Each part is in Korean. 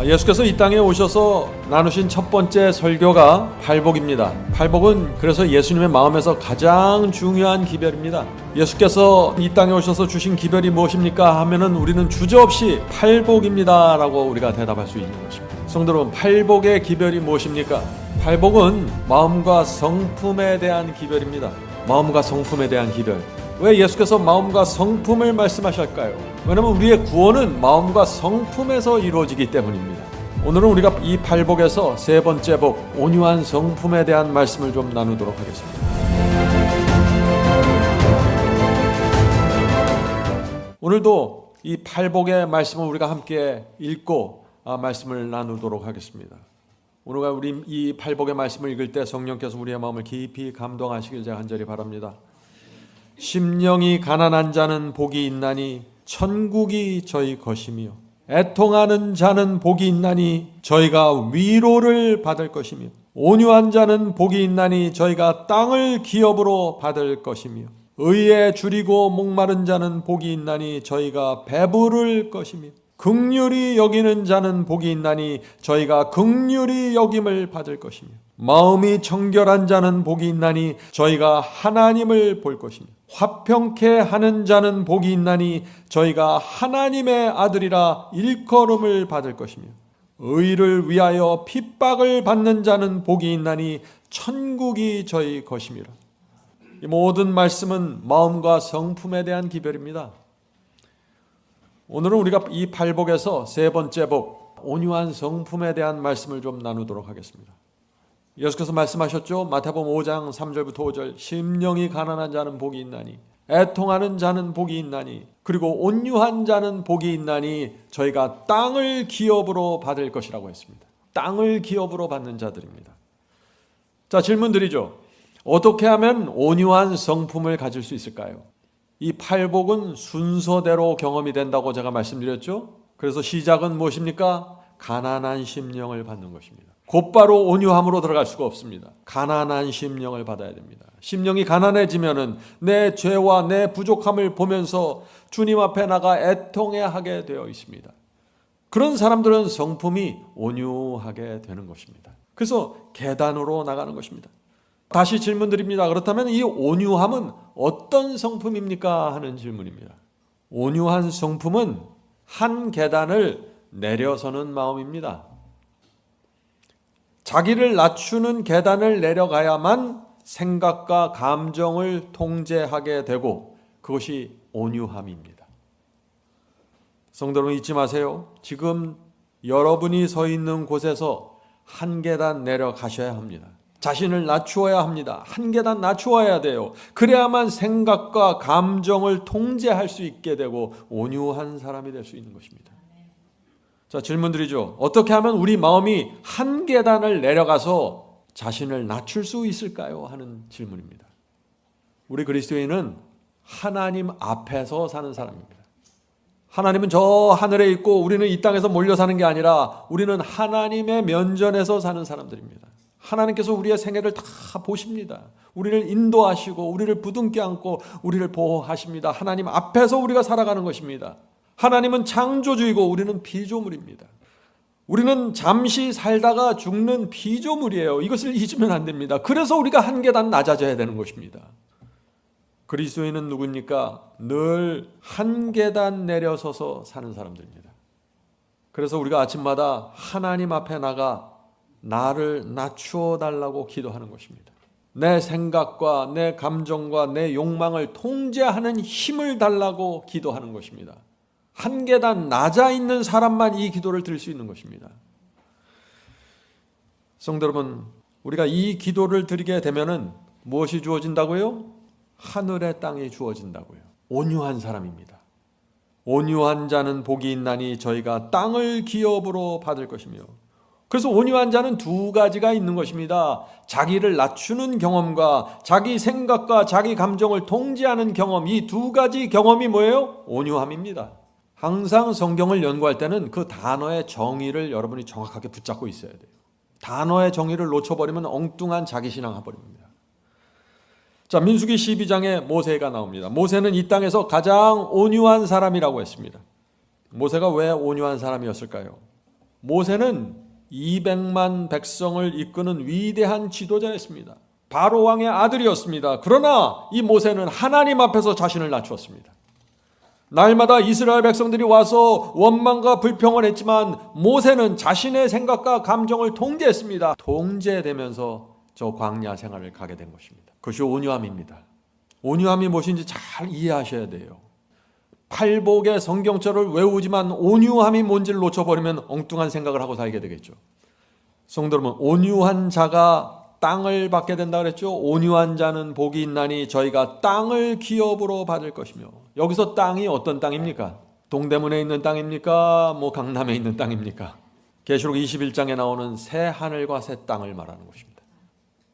예수께서 이 땅에 오셔서 나누신 첫 번째 설교가 팔복입니다. 팔복은 그래서 예수님의 마음에서 가장 중요한 기별입니다. 예수께서 이 땅에 오셔서 주신 기별이 무엇입니까? 하면은 우리는 주저없이 팔복입니다 라고 우리가 대답할 수 있는 것입니다. 성도 여러분, 팔복의 기별이 무엇입니까? 팔복은 마음과 성품에 대한 기별입니다. 마음과 성품에 대한 기별. 왜 예수께서 마음과 성품을 말씀하실까요? 왜냐하면 우리의 구원은 마음과 성품에서 이루어지기 때문입니다. 오늘은 우리가 이 팔복에서 세 번째 복, 온유한 성품에 대한 말씀을 좀 나누도록 하겠습니다. 오늘도 이 팔복의 말씀을 우리가 함께 읽고 말씀을 나누도록 하겠습니다. 오늘과 우리 이 팔복의 말씀을 읽을 때 성령께서 우리의 마음을 깊이 감동하시길 제가 간절히 바랍니다. 심령이 가난한 자는 복이 있나니 천국이 저희 것이며 애통하는 자는 복이 있나니 저희가 위로를 받을 것이며 온유한 자는 복이 있나니 저희가 땅을 기업으로 받을 것이며 의에 줄이고 목마른 자는 복이 있나니 저희가 배부를 것이며 긍휼히 여기는 자는 복이 있나니 저희가 긍휼히 여김을 받을 것이며 마음이 청결한 자는 복이 있나니 저희가 하나님을 볼 것이며 화평케 하는 자는 복이 있나니 저희가 하나님의 아들이라 일컬음을 받을 것이며 의를 위하여 핍박을 받는 자는 복이 있나니 천국이 저희 것이미라. 이 모든 말씀은 마음과 성품에 대한 기별입니다. 오늘은 우리가 이 팔복에서 세 번째 복, 온유한 성품에 대한 말씀을 좀 나누도록 하겠습니다. 예수께서 말씀하셨죠. 마태복음 5장 3절부터 5절 심령이 가난한 자는 복이 있나니 애통하는 자는 복이 있나니 그리고 온유한 자는 복이 있나니 저희가 땅을 기업으로 받을 것이라고 했습니다. 땅을 기업으로 받는 자들입니다. 자, 질문 드리죠. 어떻게 하면 온유한 성품을 가질 수 있을까요? 이 팔복은 순서대로 경험이 된다고 제가 말씀드렸죠. 그래서 시작은 무엇입니까? 가난한 심령을 받는 것입니다. 곧바로 온유함으로 들어갈 수가 없습니다. 가난한 심령을 받아야 됩니다. 심령이 가난해지면은 내 죄와 내 부족함을 보면서 주님 앞에 나가 애통해하게 되어 있습니다. 그런 사람들은 성품이 온유하게 되는 것입니다. 그래서 계단으로 나가는 것입니다. 다시 질문 드립니다. 그렇다면 이 온유함은 어떤 성품입니까? 하는 질문입니다. 온유한 성품은 한 계단을 내려서는 마음입니다. 자기를 낮추는 계단을 내려가야만 생각과 감정을 통제하게 되고 그것이 온유함입니다. 성도 여러분, 잊지 마세요. 지금 여러분이 서 있는 곳에서 한 계단 내려가셔야 합니다. 자신을 낮추어야 합니다. 한 계단 낮추어야 돼요. 그래야만 생각과 감정을 통제할 수 있게 되고 온유한 사람이 될 수 있는 것입니다. 자, 질문 드리죠. 어떻게 하면 우리 마음이 한 계단을 내려가서 자신을 낮출 수 있을까요? 하는 질문입니다. 우리 그리스도인은 하나님 앞에서 사는 사람입니다. 하나님은 저 하늘에 있고 우리는 이 땅에서 몰려 사는 게 아니라 우리는 하나님의 면전에서 사는 사람들입니다. 하나님께서 우리의 생애를 다 보십니다. 우리를 인도하시고 우리를 부둥켜 안고 우리를 보호하십니다. 하나님 앞에서 우리가 살아가는 것입니다. 하나님은 창조주이고 우리는 피조물입니다. 우리는 잠시 살다가 죽는 피조물이에요. 이것을 잊으면 안 됩니다. 그래서 우리가 한 계단 낮아져야 되는 것입니다. 그리스도인은 누구입니까? 늘 한 계단 내려서서 사는 사람들입니다. 그래서 우리가 아침마다 하나님 앞에 나가 나를 낮추어 달라고 기도하는 것입니다. 내 생각과 내 감정과 내 욕망을 통제하는 힘을 달라고 기도하는 것입니다. 한 계단 낮아 있는 사람만 이 기도를 드릴 수 있는 것입니다. 성도 여러분, 우리가 이 기도를 드리게 되면은 무엇이 주어진다고요? 하늘의 땅이 주어진다고요. 온유한 사람입니다. 온유한 자는 복이 있나니 저희가 땅을 기업으로 받을 것이며 그래서 온유한 자는 두 가지가 있는 것입니다. 자기를 낮추는 경험과 자기 생각과 자기 감정을 통제하는 경험, 이 두 가지 경험이 뭐예요? 온유함입니다. 항상 성경을 연구할 때는 그 단어의 정의를 여러분이 정확하게 붙잡고 있어야 돼요. 단어의 정의를 놓쳐버리면 엉뚱한 자기신앙 해버립니다. 자, 민수기 12장에 모세가 나옵니다. 모세는 이 땅에서 가장 온유한 사람이라고 했습니다. 모세가 왜 온유한 사람이었을까요? 모세는 200만 백성을 이끄는 위대한 지도자였습니다. 바로 왕의 아들이었습니다. 그러나 이 모세는 하나님 앞에서 자신을 낮추었습니다. 날마다 이스라엘 백성들이 와서 원망과 불평을 했지만 모세는 자신의 생각과 감정을 통제했습니다. 통제되면서 저 광야 생활을 가게 된 것입니다. 그것이 온유함입니다. 온유함이 무엇인지 잘 이해하셔야 돼요. 팔복의 성경절을 외우지만 온유함이 뭔지를 놓쳐버리면 엉뚱한 생각을 하고 살게 되겠죠. 성도 여러분, 온유한 자가 땅을 받게 된다 그랬죠. 온유한 자는 복이 있나니 저희가 땅을 기업으로 받을 것이며, 여기서 땅이 어떤 땅입니까? 동대문에 있는 땅입니까? 강남에 있는 땅입니까? 계시록 21장에 나오는 새 하늘과 새 땅을 말하는 것입니다.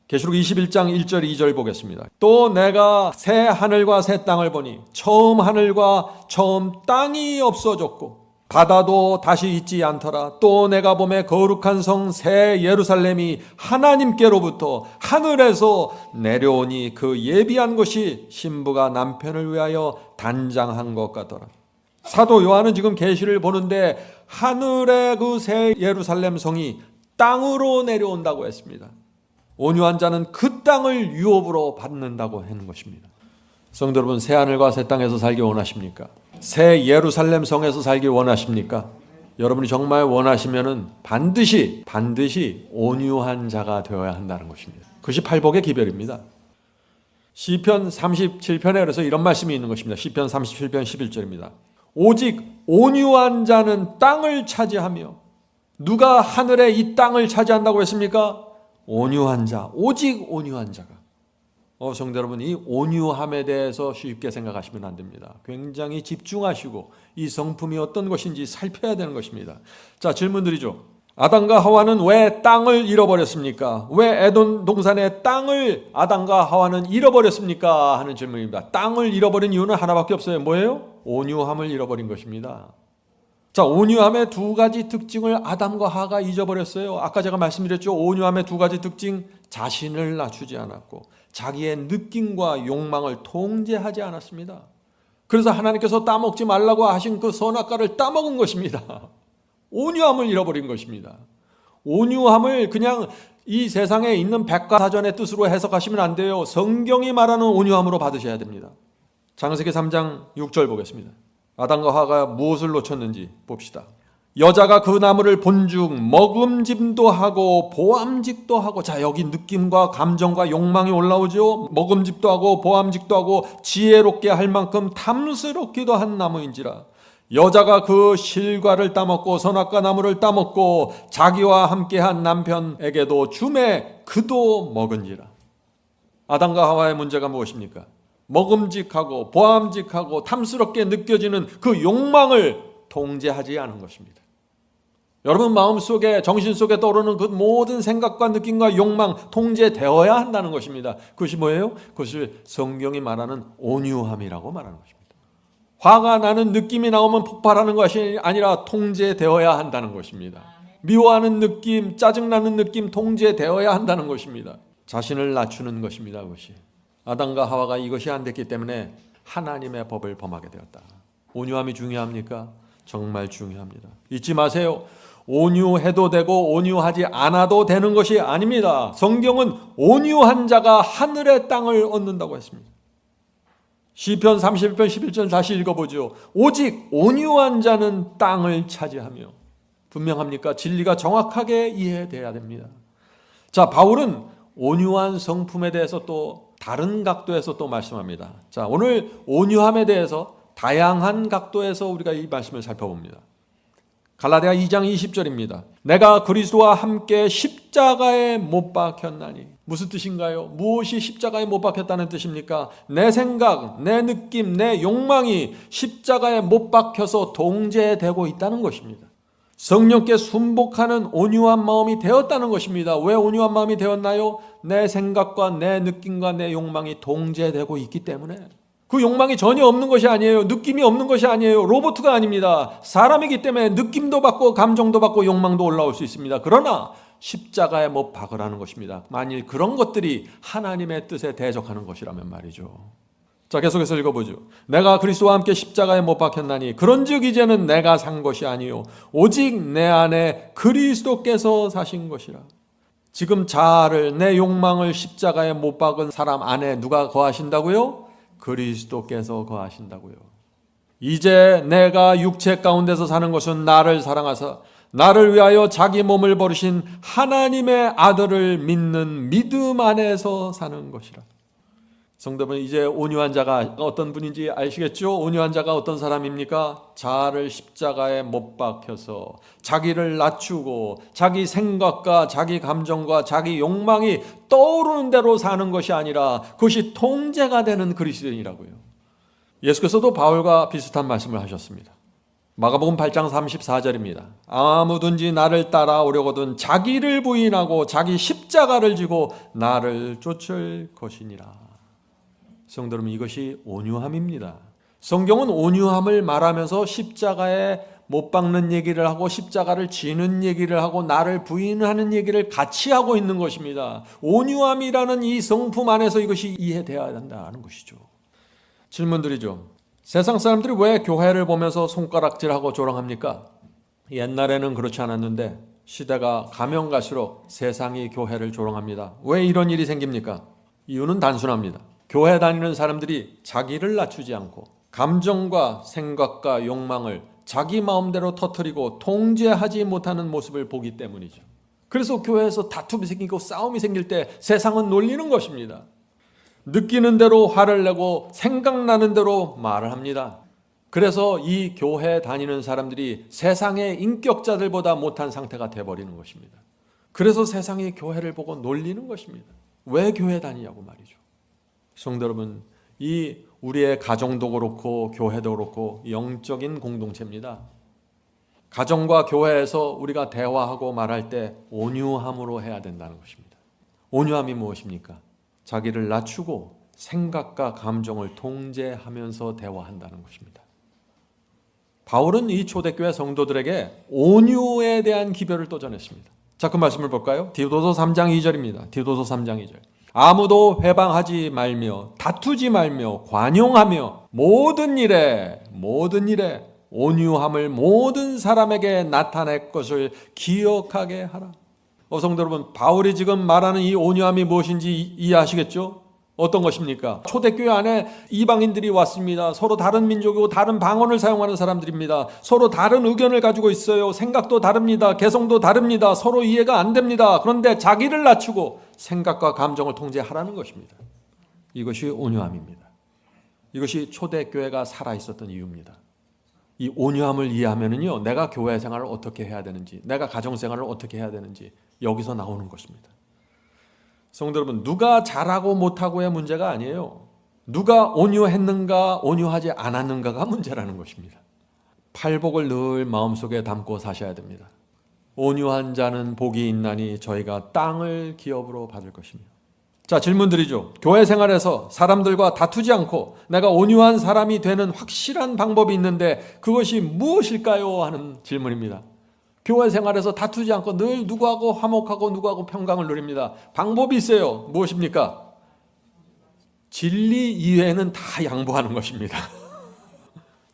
계시록 21장 1절 2절 보겠습니다. 또 내가 새 하늘과 새 땅을 보니 처음 하늘과 처음 땅이 없어졌고 바다도 다시 있지 않더라. 또 내가 보매 거룩한 성 새 예루살렘이 하나님께로부터 하늘에서 내려오니 그 예비한 것이 신부가 남편을 위하여 단장한 것 같더라. 사도 요한은 지금 계시를 보는데 하늘의 그 새 예루살렘 성이 땅으로 내려온다고 했습니다. 온유한 자는 그 땅을 유업으로 받는다고 하는 것입니다. 성도 여러분, 새 하늘과 새 땅에서 살기 원하십니까? 새 예루살렘 성에서 살기 원하십니까? 여러분이 정말 원하시면은 반드시 온유한 자가 되어야 한다는 것입니다. 그것이 팔복의 기별입니다. 시편 37편에 그래서 이런 말씀이 있는 것입니다. 시편 37편 11절입니다. 오직 온유한 자는 땅을 차지하며, 누가 하늘에 이 땅을 차지한다고 했습니까? 온유한 자, 오직 온유한 자가. 성도 여러분, 이 온유함에 대해서 쉽게 생각하시면 안 됩니다. 굉장히 집중하시고 이 성품이 어떤 것인지 살펴야 되는 것입니다. 자, 질문 드리죠. 아담과 하와는 왜 땅을 잃어버렸습니까? 왜 에덴 동산의 땅을 아담과 하와는 잃어버렸습니까? 하는 질문입니다. 땅을 잃어버린 이유는 하나밖에 없어요. 뭐예요? 온유함을 잃어버린 것입니다. 자, 온유함의 두 가지 특징을 아담과 하와가 잊어버렸어요. 아까 제가 말씀드렸죠. 온유함의 두 가지 특징, 자신을 낮추지 않았고 자기의 느낌과 욕망을 통제하지 않았습니다. 그래서 하나님께서 따먹지 말라고 하신 그 선악과를 따먹은 것입니다. 온유함을 잃어버린 것입니다. 온유함을 그냥 이 세상에 있는 백과사전의 뜻으로 해석하시면 안 돼요. 성경이 말하는 온유함으로 받으셔야 됩니다. 창세기 3장 6절 보겠습니다. 아담과 하와가 무엇을 놓쳤는지 봅시다. 여자가 그 나무를 본즉 먹음직도 하고 보암직도 하고, 자, 여기 느낌과 감정과 욕망이 올라오죠. 먹음직도 하고 보암직도 하고 지혜롭게 할 만큼 탐스럽기도 한 나무인지라. 여자가 그 실과를 따먹고 선악과 나무를 따먹고 자기와 함께한 남편에게도 주매 그도 먹은지라. 아담과 하와의 문제가 무엇입니까? 먹음직하고 보암직하고 탐스럽게 느껴지는 그 욕망을 통제하지 않은 것입니다. 여러분 마음속에, 정신 속에 떠오르는 그 모든 생각과 느낌과 욕망 통제되어야 한다는 것입니다. 그것이 뭐예요? 그것을 성경이 말하는 온유함이라고 말하는 것입니다. 화가 나는 느낌이 나오면 폭발하는 것이 아니라 통제되어야 한다는 것입니다. 미워하는 느낌, 짜증나는 느낌 통제되어야 한다는 것입니다. 자신을 낮추는 것입니다. 그것이. 아담과 하와가 이것이 안 됐기 때문에 하나님의 법을 범하게 되었다. 온유함이 중요합니까? 정말 중요합니다. 잊지 마세요. 온유해도 되고 온유하지 않아도 되는 것이 아닙니다. 성경은 온유한 자가 하늘의 땅을 얻는다고 했습니다. 시편 31편 11절 다시 읽어보죠. 오직 온유한 자는 땅을 차지하며. 분명합니까? 진리가 정확하게 이해돼야 됩니다. 자, 바울은 온유한 성품에 대해서 또 다른 각도에서 또 말씀합니다. 자, 오늘 온유함에 대해서 다양한 각도에서 우리가 이 말씀을 살펴봅니다. 갈라디아 2장 20절입니다. 내가 그리스도와 함께 십자가에 못 박혔나니. 무슨 뜻인가요? 무엇이 십자가에 못 박혔다는 뜻입니까? 내 생각, 내 느낌, 내 욕망이 십자가에 못 박혀서 동제되고 있다는 것입니다. 성령께 순복하는 온유한 마음이 되었다는 것입니다. 왜 온유한 마음이 되었나요? 내 생각과 내 느낌과 내 욕망이 동제되고 있기 때문에. 그 욕망이 전혀 없는 것이 아니에요. 느낌이 없는 것이 아니에요. 로봇가 아닙니다. 사람이기 때문에 느낌도 받고 감정도 받고 욕망도 올라올 수 있습니다. 그러나 십자가에 못 박으라는 것입니다. 만일 그런 것들이 하나님의 뜻에 대적하는 것이라면 말이죠. 자, 계속해서 읽어보죠. 내가 그리스도와 함께 십자가에 못 박혔나니 그런즉 이제는 내가 산 것이 아니요 오직 내 안에 그리스도께서 사신 것이라. 지금 자아를, 내 욕망을 십자가에 못 박은 사람 안에 누가 거하신다고요? 그리스도께서 거하신다고요. 이제 내가 육체 가운데서 사는 것은 나를 사랑하사 나를 위하여 자기 몸을 버리신 하나님의 아들을 믿는 믿음 안에서 사는 것이라. 성도분, 이제 온유한 자가 어떤 분인지 아시겠죠? 온유한 자가 어떤 사람입니까? 자아를 십자가에 못 박혀서 자기를 낮추고 자기 생각과 자기 감정과 자기 욕망이 떠오르는 대로 사는 것이 아니라 그것이 통제가 되는 그리스도인이라고요. 예수께서도 바울과 비슷한 말씀을 하셨습니다. 마가복음 8장 34절입니다. 아무든지 나를 따라오려거든 자기를 부인하고 자기 십자가를 지고 나를 쫓을 것이니라. 성도 여러분, 이것이 온유함입니다. 성경은 온유함을 말하면서 십자가에 못 박는 얘기를 하고 십자가를 지는 얘기를 하고 나를 부인하는 얘기를 같이 하고 있는 것입니다. 온유함이라는 이 성품 안에서 이것이 이해되어야 한다는 것이죠. 질문드리죠. 세상 사람들이 왜 교회를 보면서 손가락질하고 조롱합니까? 옛날에는 그렇지 않았는데 시대가 가면 갈수록 세상이 교회를 조롱합니다. 왜 이런 일이 생깁니까? 이유는 단순합니다. 교회 다니는 사람들이 자기를 낮추지 않고 감정과 생각과 욕망을 자기 마음대로 터뜨리고 통제하지 못하는 모습을 보기 때문이죠. 그래서 교회에서 다툼이 생기고 싸움이 생길 때 세상은 놀리는 것입니다. 느끼는 대로 화를 내고 생각나는 대로 말을 합니다. 그래서 이 교회 다니는 사람들이 세상의 인격자들보다 못한 상태가 돼버리는 것입니다. 그래서 세상이 교회를 보고 놀리는 것입니다. 왜 교회 다니냐고 말이죠. 성도 여러분, 이 우리의 가정도 그렇고 교회도 그렇고 영적인 공동체입니다. 가정과 교회에서 우리가 대화하고 말할 때 온유함으로 해야 된다는 것입니다. 온유함이 무엇입니까? 자기를 낮추고 생각과 감정을 통제하면서 대화한다는 것입니다. 바울은 이 초대교회 성도들에게 온유에 대한 기별을 또 전했습니다. 자, 그 말씀을 볼까요? 디도서 3장 2절입니다. 디도서 3장 2절. 아무도 회방하지 말며 다투지 말며 관용하며 모든 일에 온유함을 모든 사람에게 나타낼 것을 기억하게 하라. 성도 여러분, 바울이 지금 말하는 이 온유함이 무엇인지 이해하시겠죠? 어떤 것입니까? 초대교회 안에 이방인들이 왔습니다. 서로 다른 민족이고 다른 방언을 사용하는 사람들입니다. 서로 다른 의견을 가지고 있어요. 생각도 다릅니다. 개성도 다릅니다. 서로 이해가 안 됩니다. 그런데 자기를 낮추고 생각과 감정을 통제하라는 것입니다. 이것이 온유함입니다. 이것이 초대교회가 살아있었던 이유입니다. 이 온유함을 이해하면요, 내가 교회 생활을 어떻게 해야 되는지, 내가 가정 생활을 어떻게 해야 되는지 여기서 나오는 것입니다. 성도 여러분, 누가 잘하고 못하고의 문제가 아니에요. 누가 온유했는가 온유하지 않았는가가 문제라는 것입니다. 팔복을 늘 마음속에 담고 사셔야 됩니다. 온유한 자는 복이 있나니 저희가 땅을 기업으로 받을 것이며. 자, 질문 드리죠. 교회 생활에서 사람들과 다투지 않고 내가 온유한 사람이 되는 확실한 방법이 있는데 그것이 무엇일까요? 하는 질문입니다. 교회 생활에서 다투지 않고 늘 누구하고 화목하고 누구하고 평강을 누립니다. 방법이 있어요. 무엇입니까? 진리 이외에는 다 양보하는 것입니다.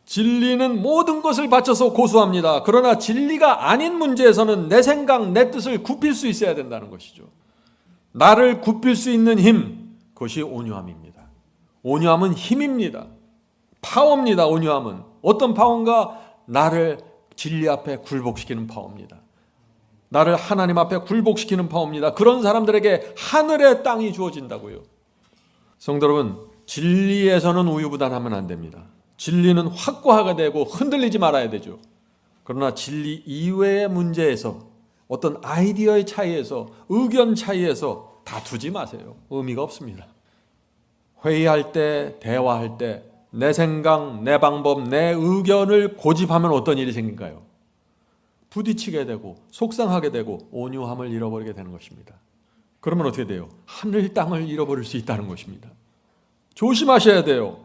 진리는 모든 것을 바쳐서 고수합니다. 그러나 진리가 아닌 문제에서는 내 생각, 내 뜻을 굽힐 수 있어야 된다는 것이죠. 나를 굽힐 수 있는 힘, 그것이 온유함입니다. 온유함은 힘입니다. 파워입니다. 온유함은 어떤 파워인가? 나를 진리 앞에 굴복시키는 파워입니다. 나를 하나님 앞에 굴복시키는 파워입니다. 그런 사람들에게 하늘의 땅이 주어진다고요. 성도 여러분, 진리에서는 우유부단하면 안 됩니다. 진리는 확고하게 되고 흔들리지 말아야 되죠. 그러나 진리 이외의 문제에서 어떤 아이디어의 차이에서 의견 차이에서 다투지 마세요. 의미가 없습니다. 회의할 때, 대화할 때 내 생각, 내 방법, 내 의견을 고집하면 어떤 일이 생길까요? 부딪히게 되고 속상하게 되고 온유함을 잃어버리게 되는 것입니다. 그러면 어떻게 돼요? 하늘 땅을 잃어버릴 수 있다는 것입니다. 조심하셔야 돼요.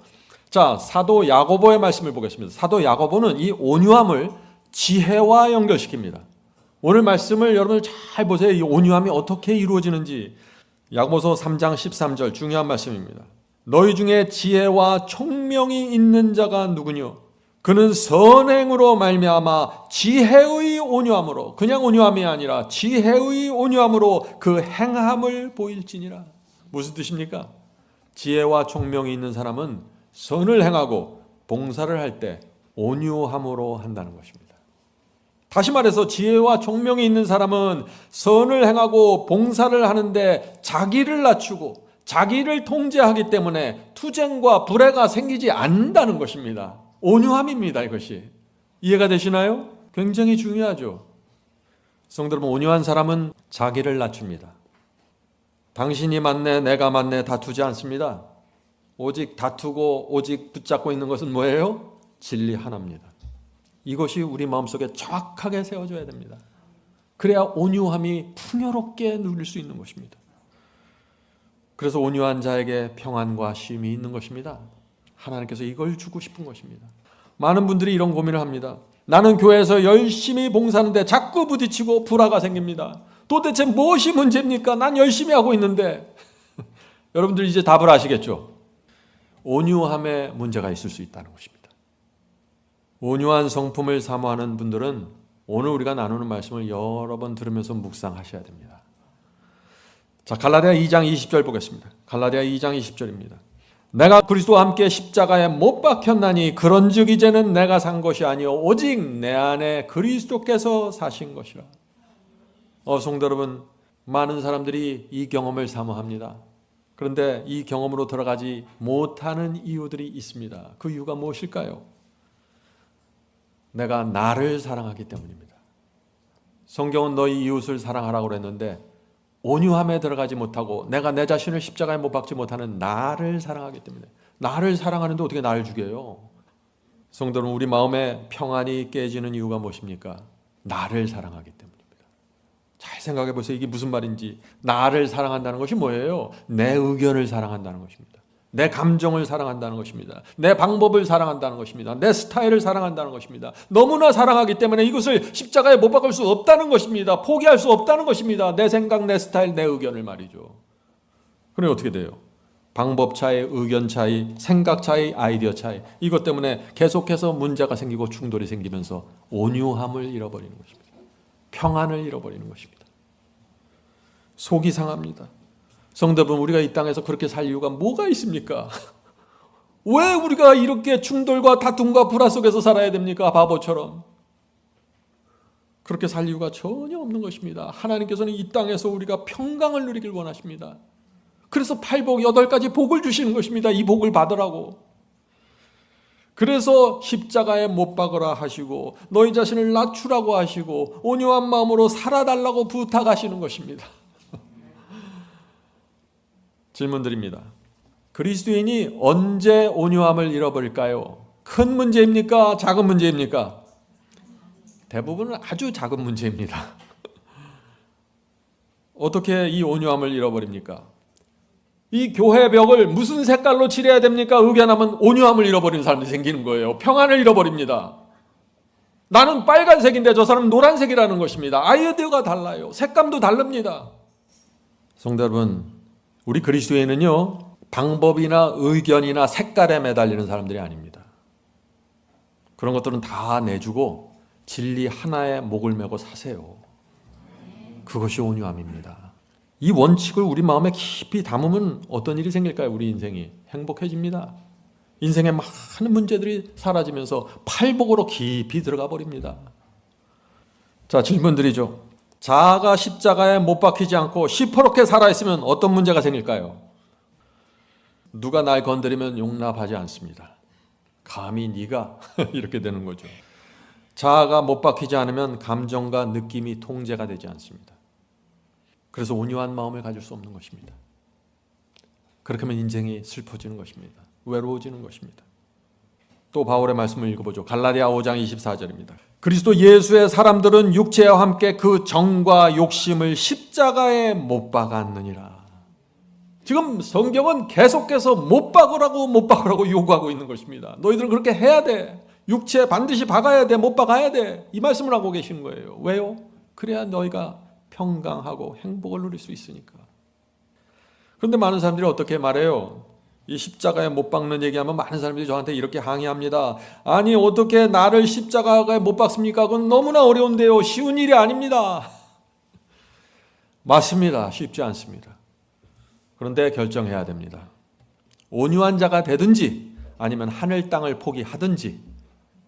자, 사도 야고보의 말씀을 보겠습니다. 사도 야고보는 이 온유함을 지혜와 연결시킵니다. 오늘 말씀을 여러분 잘 보세요. 이 온유함이 어떻게 이루어지는지. 야고보서 3장 13절 중요한 말씀입니다. 너희 중에 지혜와 총명이 있는 자가 누구뇨? 그는 선행으로 말미암아 지혜의 온유함으로, 그냥 온유함이 아니라 지혜의 온유함으로 그 행함을 보일지니라. 무슨 뜻입니까? 지혜와 총명이 있는 사람은 선을 행하고 봉사를 할 때 온유함으로 한다는 것입니다. 다시 말해서 지혜와 총명이 있는 사람은 선을 행하고 봉사를 하는데 자기를 낮추고 자기를 통제하기 때문에 투쟁과 불애가 생기지 않는다는 것입니다. 온유함입니다. 이것이 이해가 되시나요? 굉장히 중요하죠. 성도 여러분, 온유한 사람은 자기를 낮춥니다. 당신이 맞네 내가 맞네 다투지 않습니다. 오직 다투고 오직 붙잡고 있는 것은 뭐예요? 진리 하나입니다. 이것이 우리 마음속에 정확하게 세워져야 됩니다. 그래야 온유함이 풍요롭게 누릴 수 있는 것입니다. 그래서 온유한 자에게 평안과 쉼이 있는 것입니다. 하나님께서 이걸 주고 싶은 것입니다. 많은 분들이 이런 고민을 합니다. 나는 교회에서 열심히 봉사하는데 자꾸 부딪히고 불화가 생깁니다. 도대체 무엇이 문제입니까? 난 열심히 하고 있는데. 여러분들 이제 답을 아시겠죠? 온유함에 문제가 있을 수 있다는 것입니다. 온유한 성품을 사모하는 분들은 오늘 우리가 나누는 말씀을 여러 번 들으면서 묵상하셔야 됩니다. 자, 갈라디아 2장 20절 보겠습니다. 갈라디아 2장 20절입니다. 내가 그리스도와 함께 십자가에 못 박혔나니 그런즉 이제는 내가 산 것이 아니요 오직 내 안에 그리스도께서 사신 것이라. 성도 여러분, 많은 사람들이 이 경험을 사모합니다. 그런데 이 경험으로 들어가지 못하는 이유들이 있습니다. 그 이유가 무엇일까요? 내가 나를 사랑하기 때문입니다. 성경은 너희 이웃을 사랑하라고 그랬는데 온유함에 들어가지 못하고 내가 내 자신을 십자가에 못 박지 못하는 나를 사랑하기 때문에. 나를 사랑하는데 어떻게 나를 죽여요? 성도는 우리 마음에 평안이 깨지는 이유가 무엇입니까? 나를 사랑하기 때문입니다. 잘 생각해 보세요. 이게 무슨 말인지. 나를 사랑한다는 것이 뭐예요? 내 의견을 사랑한다는 것입니다. 내 감정을 사랑한다는 것입니다. 내 방법을 사랑한다는 것입니다. 내 스타일을 사랑한다는 것입니다. 너무나 사랑하기 때문에 이것을 십자가에 못 박을 수 없다는 것입니다. 포기할 수 없다는 것입니다. 내 생각, 내 스타일, 내 의견을 말이죠. 그럼 어떻게 돼요? 방법 차이, 의견 차이, 생각 차이, 아이디어 차이, 이것 때문에 계속해서 문제가 생기고 충돌이 생기면서 온유함을 잃어버리는 것입니다. 평안을 잃어버리는 것입니다. 속이 상합니다. 성도 여러분, 우리가 이 땅에서 그렇게 살 이유가 뭐가 있습니까? 왜 우리가 이렇게 충돌과 다툼과 불화 속에서 살아야 됩니까? 바보처럼. 그렇게 살 이유가 전혀 없는 것입니다. 하나님께서는 이 땅에서 우리가 평강을 누리길 원하십니다. 그래서 8복 8가지 복을 주시는 것입니다. 이 복을 받으라고. 그래서 십자가에 못 박으라 하시고 너희 자신을 낮추라고 하시고 온유한 마음으로 살아달라고 부탁하시는 것입니다. 질문 드립니다. 그리스도인이 언제 온유함을 잃어버릴까요? 큰 문제입니까? 작은 문제입니까? 대부분은 아주 작은 문제입니다. 어떻게 이 온유함을 잃어버립니까? 이 교회 벽을 무슨 색깔로 칠해야 됩니까? 의견하면 온유함을 잃어버리는 사람들이 생기는 거예요. 평안을 잃어버립니다. 나는 빨간색인데 저 사람은 노란색이라는 것입니다. 아이디어가 달라요. 색감도 다릅니다. 성도 여러분, 우리 그리스도인은요, 방법이나 의견이나 색깔에 매달리는 사람들이 아닙니다. 그런 것들은 다 내주고 진리 하나에 목을 메고 사세요. 그것이 온유함입니다. 이 원칙을 우리 마음에 깊이 담으면 어떤 일이 생길까요? 우리 인생이 행복해집니다. 인생의 많은 문제들이 사라지면서 팔복으로 깊이 들어가 버립니다. 자, 질문 드리죠. 자아가 십자가에 못 박히지 않고 시퍼렇게 살아있으면 어떤 문제가 생길까요? 누가 날 건드리면 용납하지 않습니다. 감히 네가 이렇게 되는 거죠. 자아가 못 박히지 않으면 감정과 느낌이 통제가 되지 않습니다. 그래서 온유한 마음을 가질 수 없는 것입니다. 그렇게 하면 인생이 슬퍼지는 것입니다. 외로워지는 것입니다. 또 바울의 말씀을 읽어보죠. 갈라디아 5장 24절입니다. 그리스도 예수의 사람들은 육체와 함께 그 정과 욕심을 십자가에 못 박았느니라. 지금 성경은 계속해서 못 박으라고 요구하고 있는 것입니다. 너희들은 그렇게 해야 돼. 육체 반드시 박아야 돼. 못 박아야 돼. 이 말씀을 하고 계시는 거예요. 왜요? 그래야 너희가 평강하고 행복을 누릴 수 있으니까. 그런데 많은 사람들이 어떻게 말해요? 이 십자가에 못 박는 얘기하면 많은 사람들이 저한테 이렇게 항의합니다. 아니 어떻게 나를 십자가에 못 박습니까? 그건 너무나 어려운데요. 쉬운 일이 아닙니다. 맞습니다. 쉽지 않습니다. 그런데 결정해야 됩니다. 온유한 자가 되든지 아니면 하늘 땅을 포기하든지,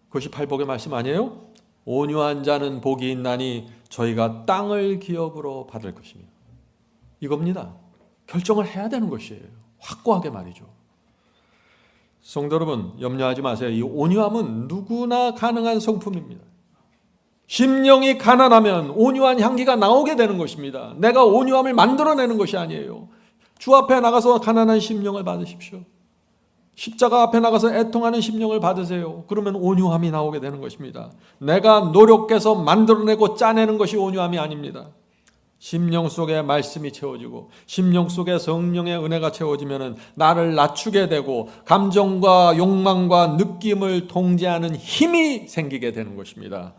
그것이 팔복의 말씀 아니에요? 온유한 자는 복이 있나니 저희가 땅을 기업으로 받을 것입니다. 이겁니다. 결정을 해야 되는 것이에요. 확고하게 말이죠. 성도 여러분, 염려하지 마세요. 이 온유함은 누구나 가능한 성품입니다. 심령이 가난하면 온유한 향기가 나오게 되는 것입니다. 내가 온유함을 만들어내는 것이 아니에요. 주 앞에 나가서 가난한 심령을 받으십시오. 십자가 앞에 나가서 애통하는 심령을 받으세요. 그러면 온유함이 나오게 되는 것입니다. 내가 노력해서 만들어내고 짜내는 것이 온유함이 아닙니다. 심령 속에 말씀이 채워지고 심령 속에 성령의 은혜가 채워지면 나를 낮추게 되고 감정과 욕망과 느낌을 통제하는 힘이 생기게 되는 것입니다.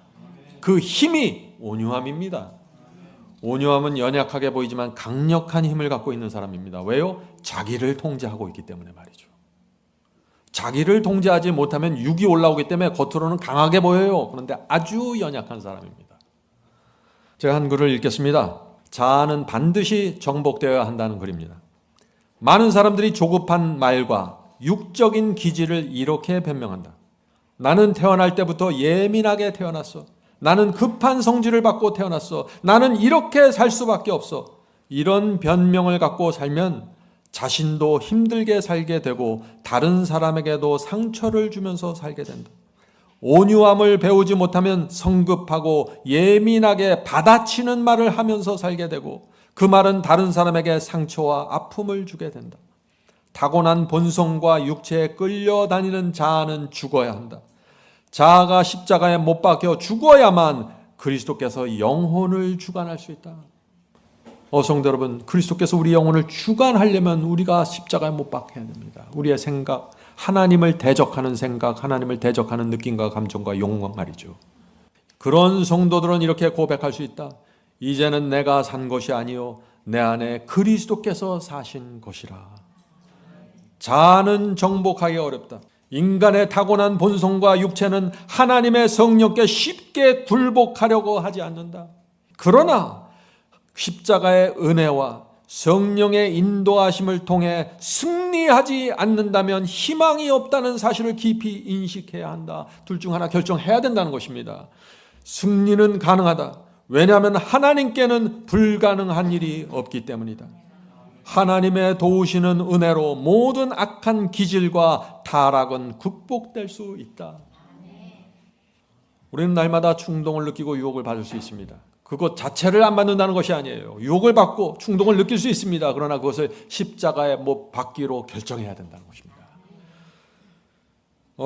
그 힘이 온유함입니다. 온유함은 연약하게 보이지만 강력한 힘을 갖고 있는 사람입니다. 왜요? 자기를 통제하고 있기 때문에 말이죠. 자기를 통제하지 못하면 육이 올라오기 때문에 겉으로는 강하게 보여요. 그런데 아주 연약한 사람입니다. 제가 한 글을 읽겠습니다. 자아는 반드시 정복되어야 한다는 글입니다. 많은 사람들이 조급한 말과 육적인 기질을 이렇게 변명한다. 나는 태어날 때부터 예민하게 태어났어. 나는 급한 성질을 받고 태어났어. 나는 이렇게 살 수밖에 없어. 이런 변명을 갖고 살면 자신도 힘들게 살게 되고 다른 사람에게도 상처를 주면서 살게 된다. 온유함을 배우지 못하면 성급하고 예민하게 받아치는 말을 하면서 살게 되고 그 말은 다른 사람에게 상처와 아픔을 주게 된다. 타고난 본성과 육체에 끌려다니는 자아는 죽어야 한다. 자아가 십자가에 못 박혀 죽어야만 그리스도께서 영혼을 주관할 수 있다. 성도 여러분, 그리스도께서 우리 영혼을 주관하려면 우리가 십자가에 못 박혀야 됩니다. 우리의 생각, 하나님을 대적하는 생각, 하나님을 대적하는 느낌과 감정과 욕망 말이죠. 그런 성도들은 이렇게 고백할 수 있다. 이제는 내가 산 것이 아니요 내 안에 그리스도께서 사신 것이라. 자아는 정복하기 어렵다. 인간의 타고난 본성과 육체는 하나님의 성령께 쉽게 굴복하려고 하지 않는다. 그러나 십자가의 은혜와 성령의 인도하심을 통해 승리하지 않는다면 희망이 없다는 사실을 깊이 인식해야 한다. 둘 중 하나 결정해야 된다는 것입니다. 승리는 가능하다. 왜냐하면 하나님께는 불가능한 일이 없기 때문이다. 하나님의 도우시는 은혜로 모든 악한 기질과 타락은 극복될 수 있다. 우리는 날마다 충동을 느끼고 유혹을 받을 수 있습니다. 그것 자체를 안 받는다는 것이 아니에요. 유혹을 받고 충동을 느낄 수 있습니다. 그러나 그것을 십자가에 못 박기로 결정해야 된다는 것입니다.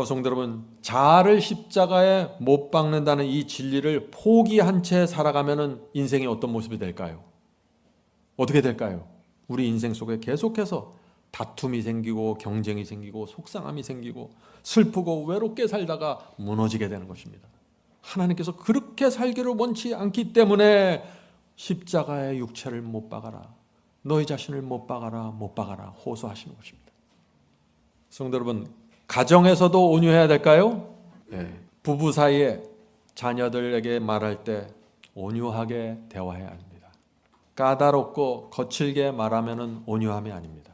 성도 여러분, 자아를 십자가에 못 박는다는 이 진리를 포기한 채 살아가면 인생이 어떤 모습이 될까요? 어떻게 될까요? 우리 인생 속에 계속해서 다툼이 생기고 경쟁이 생기고 속상함이 생기고 슬프고 외롭게 살다가 무너지게 되는 것입니다. 하나님께서 그렇게 살기를 원치 않기 때문에 십자가의 육체를 못 박아라, 너희 자신을 못 박아라, 못 박아라 호소하시는 것입니다. 성도 여러분, 가정에서도 온유해야 될까요? 네. 부부 사이에 자녀들에게 말할 때 온유하게 대화해야 합니다. 까다롭고 거칠게 말하면 온유함이 아닙니다.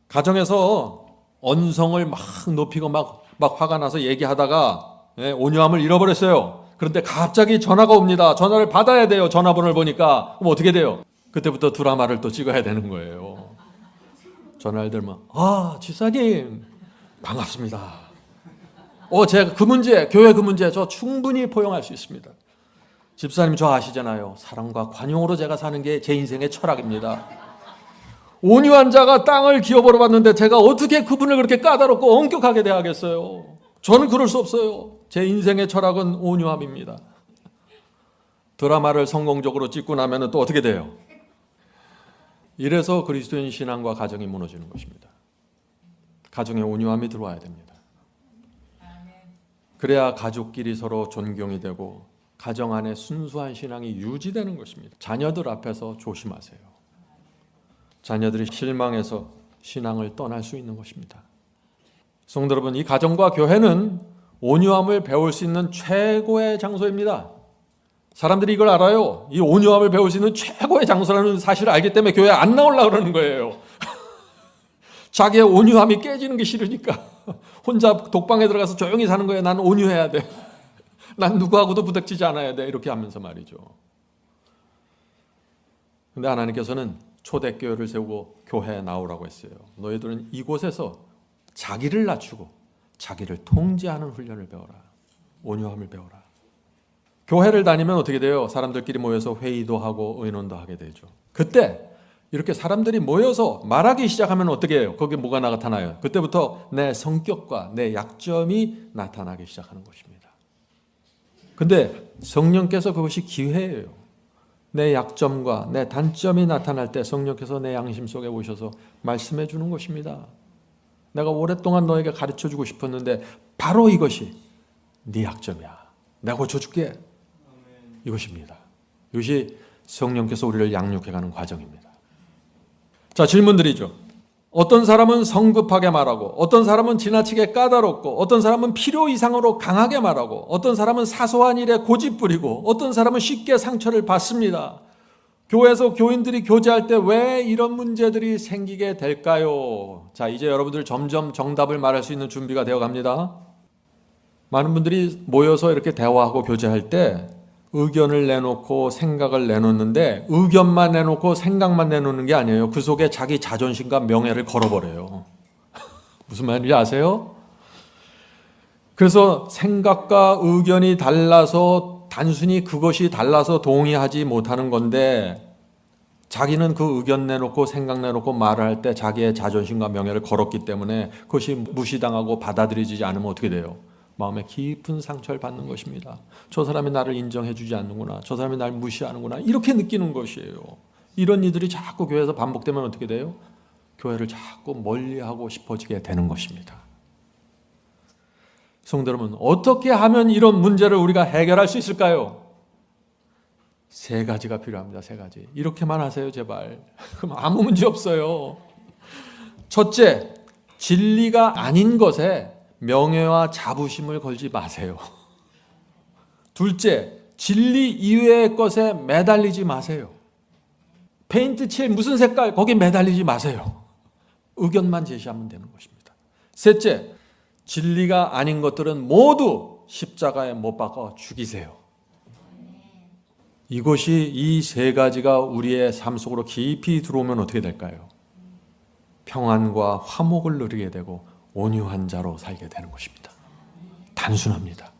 가정에서 언성을 막 높이고 막 화가 나서 얘기하다가 온유함을 잃어버렸어요. 그런데 갑자기 전화가 옵니다. 전화를 받아야 돼요. 전화번호를 보니까. 그럼 어떻게 돼요? 그때부터 드라마를 또 찍어야 되는 거예요. 전화를 들면 집사님 반갑습니다. 제가 그 문제, 교회 그 문제 저 충분히 포용할 수 있습니다. 집사님 저 아시잖아요. 사랑과 관용으로 제가 사는 게 제 인생의 철학입니다. 온유한 자가 땅을 기업으로 받는데 제가 어떻게 그분을 그렇게 까다롭고 엄격하게 대하겠어요? 저는 그럴 수 없어요. 제 인생의 철학은 온유함입니다. 드라마를 성공적으로 찍고 나면 또 어떻게 돼요? 이래서 그리스도인 신앙과 가정이 무너지는 것입니다. 가정에 온유함이 들어와야 됩니다. 그래야 가족끼리 서로 존경이 되고 가정 안에 순수한 신앙이 유지되는 것입니다. 자녀들 앞에서 조심하세요. 자녀들이 실망해서 신앙을 떠날 수 있는 것입니다. 성도 여러분, 이 가정과 교회는 온유함을 배울 수 있는 최고의 장소입니다. 사람들이 이걸 알아요. 이 온유함을 배울 수 있는 최고의 장소라는 사실을 알기 때문에 교회에 안 나오려고 그러는 거예요. 자기의 온유함이 깨지는 게 싫으니까 혼자 독방에 들어가서 조용히 사는 거예요. 난 온유해야 돼. 난 누구하고도 부닥치지 않아야 돼. 이렇게 하면서 말이죠. 근데 하나님께서는 초대교회를 세우고 교회에 나오라고 했어요. 너희들은 이곳에서 자기를 낮추고 자기를 통제하는 훈련을 배워라. 온유함을 배워라. 교회를 다니면 어떻게 돼요? 사람들끼리 모여서 회의도 하고 의논도 하게 되죠. 그때 이렇게 사람들이 모여서 말하기 시작하면 어떻게 해요? 거기에 뭐가 나타나요? 그때부터 내 성격과 내 약점이 나타나기 시작하는 것입니다. 근데 성령께서 그것이 기회예요. 내 약점과 내 단점이 나타날 때 성령께서 내 양심 속에 오셔서 말씀해 주는 것입니다. 내가 오랫동안 너에게 가르쳐주고 싶었는데 바로 이것이 네 약점이야. 내가 고쳐줄게. 이것입니다. 이것이 성령께서 우리를 양육해가는 과정입니다. 자, 질문드리죠. 어떤 사람은 성급하게 말하고, 어떤 사람은 지나치게 까다롭고, 어떤 사람은 필요 이상으로 강하게 말하고, 어떤 사람은 사소한 일에 고집 부리고, 어떤 사람은 쉽게 상처를 받습니다. 교회에서 교인들이 교제할 때 왜 이런 문제들이 생기게 될까요? 자, 이제 여러분들 점점 정답을 말할 수 있는 준비가 되어 갑니다. 많은 분들이 모여서 이렇게 대화하고 교제할 때 의견을 내놓고 생각을 내놓는데 의견만 내놓고 생각만 내놓는 게 아니에요. 그 속에 자기 자존심과 명예를 걸어버려요. 무슨 말인지 아세요? 그래서 생각과 의견이 달라서 단순히 그것이 달라서 동의하지 못하는 건데 자기는 그 의견 내놓고 생각 내놓고 말을 할 때 자기의 자존심과 명예를 걸었기 때문에 그것이 무시당하고 받아들여지지 않으면 어떻게 돼요? 마음에 깊은 상처를 받는 것입니다. 저 사람이 나를 인정해 주지 않는구나. 저 사람이 날 무시하는구나. 이렇게 느끼는 것이에요. 이런 일들이 자꾸 교회에서 반복되면 어떻게 돼요? 교회를 자꾸 멀리하고 싶어지게 되는 것입니다. 성도 여러분, 어떻게 하면 이런 문제를 우리가 해결할 수 있을까요? 세 가지가 필요합니다. 세 가지. 이렇게만 하세요, 제발. 그럼 아무 문제 없어요. 첫째, 진리가 아닌 것에 명예와 자부심을 걸지 마세요. 둘째, 진리 이외의 것에 매달리지 마세요. 페인트 칠 무슨 색깔 거기 매달리지 마세요. 의견만 제시하면 되는 것입니다. 셋째, 진리가 아닌 것들은 모두 십자가에 못 박아 죽이세요. 이것이 이 세 가지가 우리의 삶 속으로 깊이 들어오면 어떻게 될까요? 평안과 화목을 누리게 되고 온유한 자로 살게 되는 것입니다. 단순합니다.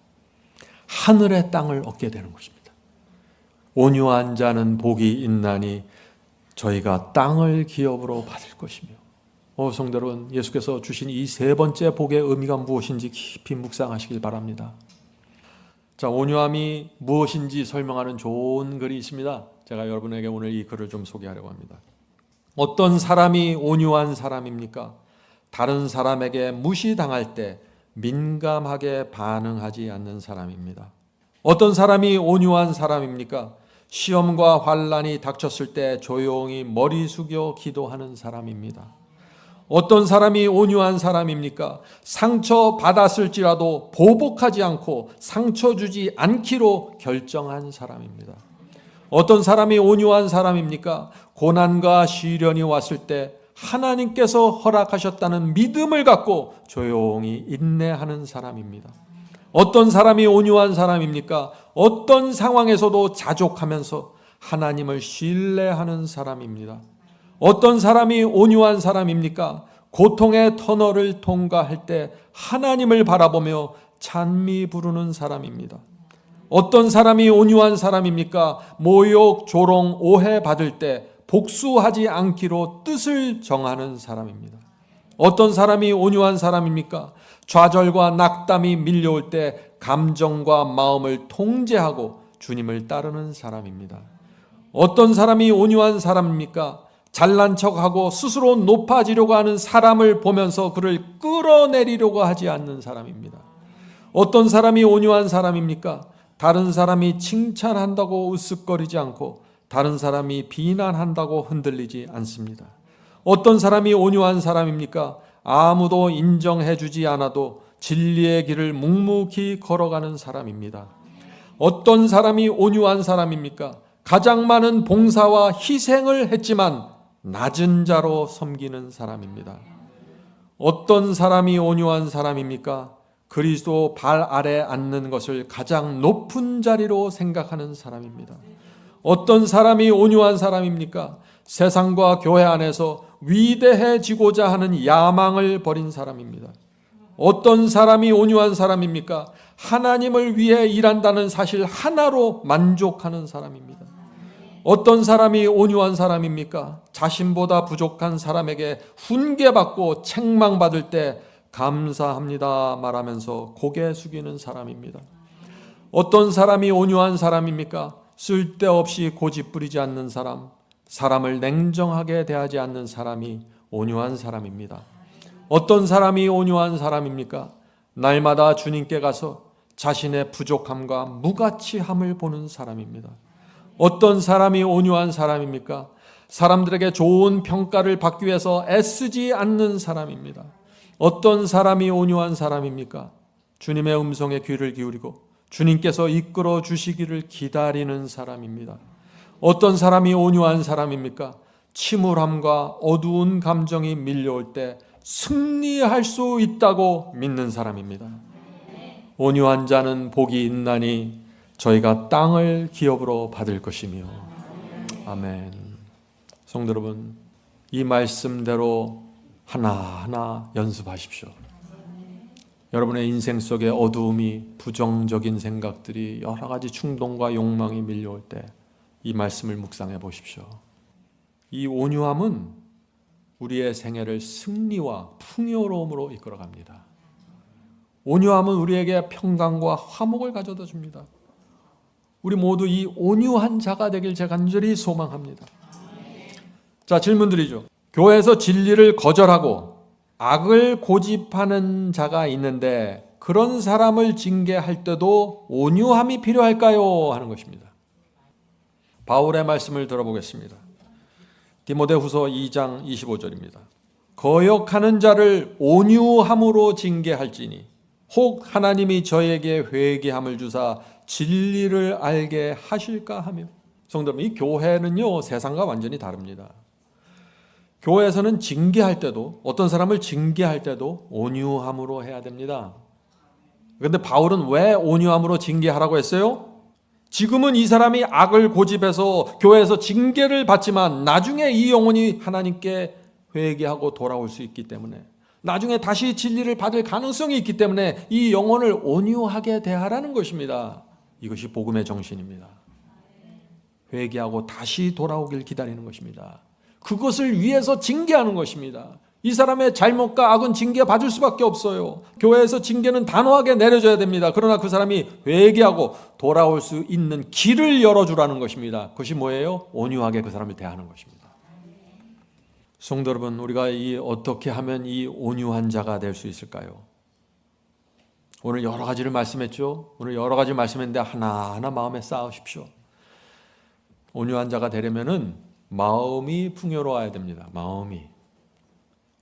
하늘의 땅을 얻게 되는 것입니다. 온유한 자는 복이 있나니 저희가 땅을 기업으로 받을 것이며. 성도 여러분, 예수께서 주신 이 세 번째 복의 의미가 무엇인지 깊이 묵상하시길 바랍니다. 자, 온유함이 무엇인지 설명하는 좋은 글이 있습니다. 제가 여러분에게 오늘 이 글을 좀 소개하려고 합니다. 어떤 사람이 온유한 사람입니까? 다른 사람에게 무시당할 때 민감하게 반응하지 않는 사람입니다. 어떤 사람이 온유한 사람입니까? 시험과 환난이 닥쳤을 때 조용히 머리 숙여 기도하는 사람입니다. 어떤 사람이 온유한 사람입니까? 상처 받았을지라도 보복하지 않고 상처 주지 않기로 결정한 사람입니다. 어떤 사람이 온유한 사람입니까? 고난과 시련이 왔을 때 하나님께서 허락하셨다는 믿음을 갖고 조용히 인내하는 사람입니다. 어떤 사람이 온유한 사람입니까? 어떤 상황에서도 자족하면서 하나님을 신뢰하는 사람입니다. 어떤 사람이 온유한 사람입니까? 고통의 터널을 통과할 때 하나님을 바라보며 찬미 부르는 사람입니다. 어떤 사람이 온유한 사람입니까? 모욕, 조롱, 오해 받을 때 복수하지 않기로 뜻을 정하는 사람입니다. 어떤 사람이 온유한 사람입니까? 좌절과 낙담이 밀려올 때 감정과 마음을 통제하고 주님을 따르는 사람입니다. 어떤 사람이 온유한 사람입니까? 잘난 척하고 스스로 높아지려고 하는 사람을 보면서 그를 끌어내리려고 하지 않는 사람입니다. 어떤 사람이 온유한 사람입니까? 다른 사람이 칭찬한다고 으쓱거리지 않고 다른 사람이 비난한다고 흔들리지 않습니다. 어떤 사람이 온유한 사람입니까? 아무도 인정해주지 않아도 진리의 길을 묵묵히 걸어가는 사람입니다. 어떤 사람이 온유한 사람입니까? 가장 많은 봉사와 희생을 했지만 낮은 자로 섬기는 사람입니다. 어떤 사람이 온유한 사람입니까? 그리스도 발 아래 앉는 것을 가장 높은 자리로 생각하는 사람입니다. 어떤 사람이 온유한 사람입니까? 세상과 교회 안에서 위대해지고자 하는 야망을 버린 사람입니다. 어떤 사람이 온유한 사람입니까? 하나님을 위해 일한다는 사실 하나로 만족하는 사람입니다. 어떤 사람이 온유한 사람입니까? 자신보다 부족한 사람에게 훈계받고 책망받을 때 감사합니다 말하면서 고개 숙이는 사람입니다. 어떤 사람이 온유한 사람입니까? 쓸데없이 고집 부리지 않는 사람, 사람을 냉정하게 대하지 않는 사람이 온유한 사람입니다. 어떤 사람이 온유한 사람입니까? 날마다 주님께 가서 자신의 부족함과 무가치함을 보는 사람입니다. 어떤 사람이 온유한 사람입니까? 사람들에게 좋은 평가를 받기 위해서 애쓰지 않는 사람입니다. 어떤 사람이 온유한 사람입니까? 주님의 음성에 귀를 기울이고 주님께서 이끌어 주시기를 기다리는 사람입니다. 어떤 사람이 온유한 사람입니까? 침울함과 어두운 감정이 밀려올 때 승리할 수 있다고 믿는 사람입니다. 온유한 자는 복이 있나니 저희가 땅을 기업으로 받을 것이며. 아멘. 성도 여러분, 이 말씀대로 하나하나 연습하십시오. 여러분의 인생 속에 어두움이, 부정적인 생각들이, 여러 가지 충동과 욕망이 밀려올 때 이 말씀을 묵상해 보십시오. 이 온유함은 우리의 생애를 승리와 풍요로움으로 이끌어갑니다. 온유함은 우리에게 평강과 화목을 가져다 줍니다. 우리 모두 이 온유한 자가 되길 제가 간절히 소망합니다. 자, 질문 드리죠. 교회에서 진리를 거절하고 악을 고집하는 자가 있는데 그런 사람을 징계할 때도 온유함이 필요할까요? 하는 것입니다. 바울의 말씀을 들어보겠습니다. 디모데후서 2장 25절입니다. 거역하는 자를 온유함으로 징계할지니 혹 하나님이 저에게 회개함을 주사 진리를 알게 하실까 하며. 성도 여러분, 이 교회는요 세상과 완전히 다릅니다. 교회에서는 징계할 때도, 어떤 사람을 징계할 때도 온유함으로 해야 됩니다. 그런데 바울은 왜 온유함으로 징계하라고 했어요? 지금은 이 사람이 악을 고집해서 교회에서 징계를 받지만 나중에 이 영혼이 하나님께 회개하고 돌아올 수 있기 때문에, 나중에 다시 진리를 받을 가능성이 있기 때문에 이 영혼을 온유하게 대하라는 것입니다. 이것이 복음의 정신입니다. 회개하고 다시 돌아오길 기다리는 것입니다. 그것을 위해서 징계하는 것입니다. 이 사람의 잘못과 악은 징계받을 수밖에 없어요. 교회에서 징계는 단호하게 내려져야 됩니다. 그러나 그 사람이 회개하고 돌아올 수 있는 길을 열어주라는 것입니다. 그것이 뭐예요? 온유하게 그 사람을 대하는 것입니다. 성도 여러분, 우리가 어떻게 하면 이 온유한 자가 될 수 있을까요? 오늘 여러 가지를 말씀했죠. 오늘 여러 가지 말씀했는데 하나하나 마음에 쌓으십시오. 온유한 자가 되려면은 마음이 풍요로워야 됩니다. 마음이.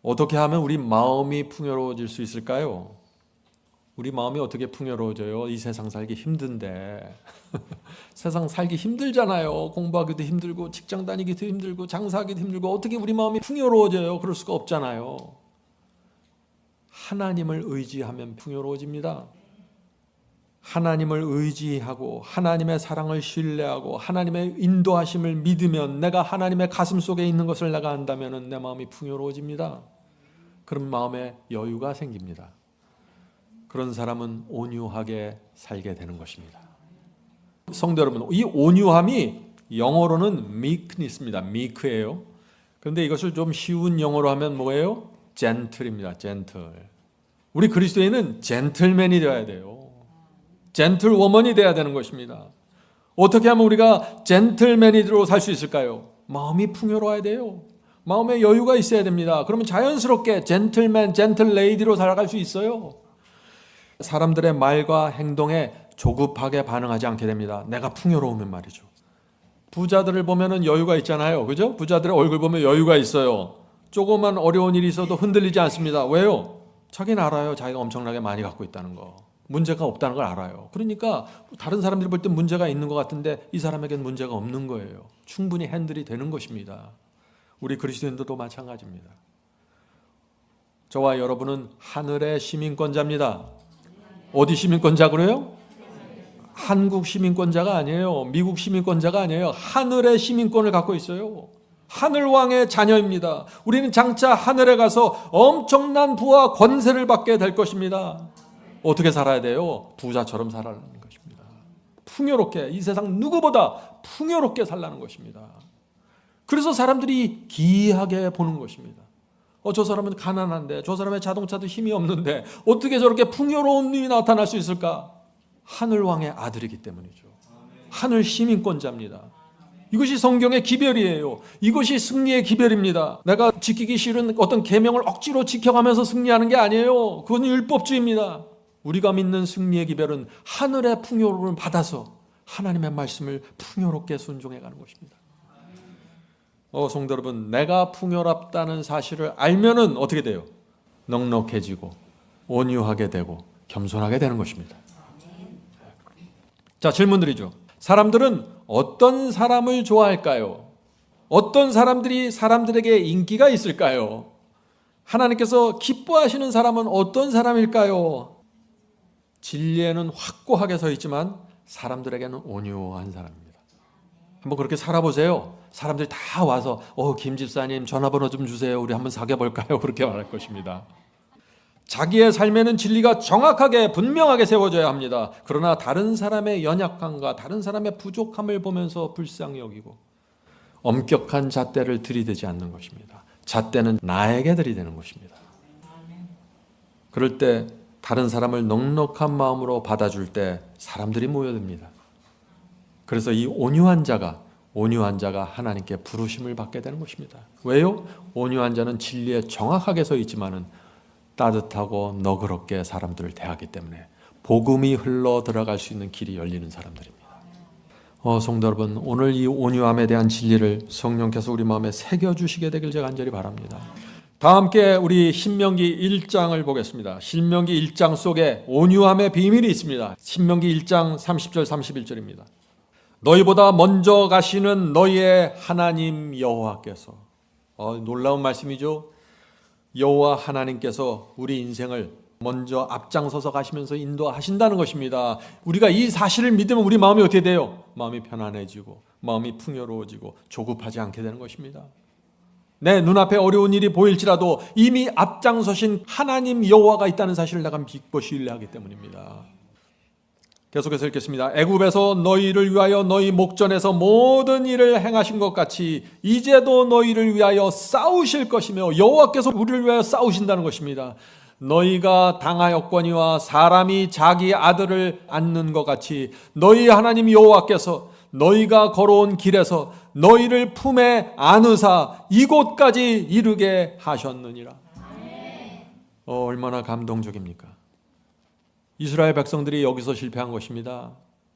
어떻게 하면 우리 마음이 풍요로워질 수 있을까요? 우리 마음이 어떻게 풍요로워져요? 이 세상 살기 힘든데. 세상 살기 힘들잖아요. 공부하기도 힘들고 직장 다니기도 힘들고 장사하기도 힘들고 어떻게 우리 마음이 풍요로워져요? 그럴 수가 없잖아요. 하나님을 의지하면 풍요로워집니다. 하나님을 의지하고 하나님의 사랑을 신뢰하고 하나님의 인도하심을 믿으면, 내가 하나님의 가슴 속에 있는 것을 내가 안다면 내 마음이 풍요로워집니다. 그런 마음에 여유가 생깁니다. 그런 사람은 온유하게 살게 되는 것입니다. 성도 여러분, 이 온유함이 영어로는 meekness입니다. meek예요. 그런데 이것을 좀 쉬운 영어로 하면 뭐예요? gentle입니다. gentle. 우리 그리스도인은 젠틀맨이 되어야 돼요. 젠틀워먼이 되어야 되는 것입니다. 어떻게 하면 우리가 젠틀맨으로 살 수 있을까요? 마음이 풍요로워야 돼요. 마음에 여유가 있어야 됩니다. 그러면 자연스럽게 젠틀맨, 젠틀레이디로 살아갈 수 있어요. 사람들의 말과 행동에 조급하게 반응하지 않게 됩니다. 내가 풍요로우면 말이죠. 부자들을 보면 여유가 있잖아요. 그죠? 부자들의 얼굴 보면 여유가 있어요. 조그만 어려운 일이 있어도 흔들리지 않습니다. 왜요? 자기는 알아요. 자기가 엄청나게 많이 갖고 있다는 거. 문제가 없다는 걸 알아요. 그러니까 다른 사람들이 볼 때 문제가 있는 것 같은데 이 사람에겐 문제가 없는 거예요. 충분히 핸들이 되는 것입니다. 우리 그리스도인들도 마찬가지입니다. 저와 여러분은 하늘의 시민권자입니다. 어디 시민권자 그래요? 한국 시민권자가 아니에요. 미국 시민권자가 아니에요. 하늘의 시민권을 갖고 있어요. 하늘왕의 자녀입니다. 우리는 장차 하늘에 가서 엄청난 부와 권세를 받게 될 것입니다. 어떻게 살아야 돼요? 부자처럼 살아라는 것입니다. 풍요롭게, 이 세상 누구보다 풍요롭게 살라는 것입니다. 그래서 사람들이 기이하게 보는 것입니다. 저 사람은 가난한데, 저 사람의 자동차도 힘이 없는데 어떻게 저렇게 풍요로운 일이 나타날 수 있을까? 하늘왕의 아들이기 때문이죠. 하늘 시민권자입니다. 이것이 성경의 기별이에요. 이것이 승리의 기별입니다. 내가 지키기 싫은 어떤 계명을 억지로 지켜가면서 승리하는 게 아니에요. 그건 율법주의입니다. 우리가 믿는 승리의 기별은 하늘의 풍요로움을 받아서 하나님의 말씀을 풍요롭게 순종해가는 것입니다. 성도 여러분, 내가 풍요롭다는 사실을 알면은 어떻게 돼요? 넉넉해지고 온유하게 되고 겸손하게 되는 것입니다. 자, 질문 드리죠. 사람들은 어떤 사람을 좋아할까요? 어떤 사람들이 사람들에게 인기가 있을까요? 하나님께서 기뻐하시는 사람은 어떤 사람일까요? 진리에는 확고하게 서 있지만 사람들에게는 온유한 사람입니다. 한번 그렇게 살아보세요. 사람들이 다 와서 김 집사님 전화번호 좀 주세요. 우리 한번 사귀어볼까요? 그렇게 말할 것입니다. 자기의 삶에는 진리가 정확하게 분명하게 세워져야 합니다. 그러나 다른 사람의 연약함과 다른 사람의 부족함을 보면서 불쌍히 여기고 엄격한 잣대를 들이대지 않는 것입니다. 잣대는 나에게 들이대는 것입니다. 그럴 때 다른 사람을 넉넉한 마음으로 받아줄 때 사람들이 모여듭니다. 그래서 이 온유한 자가 하나님께 부르심을 받게 되는 것입니다. 왜요? 온유한 자는 진리에 정확하게 서 있지만은 따뜻하고 너그럽게 사람들을 대하기 때문에 복음이 흘러 들어갈 수 있는 길이 열리는 사람들입니다. 성도 여러분, 오늘 이 온유함에 대한 진리를 성령께서 우리 마음에 새겨주시게 되길 제가 간절히 바랍니다. 다 함께 우리 신명기 1장을 보겠습니다. 신명기 1장 속에 온유함의 비밀이 있습니다. 신명기 1장 30절 31절입니다. 너희보다 먼저 가시는 너희의 하나님 여호와께서, 놀라운 말씀이죠. 여호와 하나님께서 우리 인생을 먼저 앞장서서 가시면서 인도하신다는 것입니다. 우리가 이 사실을 믿으면 우리 마음이 어떻게 돼요? 마음이 편안해지고 마음이 풍요로워지고 조급하지 않게 되는 것입니다. 내 눈앞에 어려운 일이 보일지라도 이미 앞장서신 하나님 여호와가 있다는 사실을 내가 믿고 신뢰하기 때문입니다. 계속해서 읽겠습니다. 애굽에서 너희를 위하여 너희 목전에서 모든 일을 행하신 것 같이 이제도 너희를 위하여 싸우실 것이며 여호와께서 우리를 위하여 싸우신다는 것입니다. 너희가 당하였거니와 사람이 자기 아들을 안는 것 같이 너희 하나님 여호와께서 너희가 걸어온 길에서 너희를 품에 안으사 이곳까지 이르게 하셨느니라. 얼마나 감동적입니까? 이스라엘 백성들이 여기서 실패한 것입니다.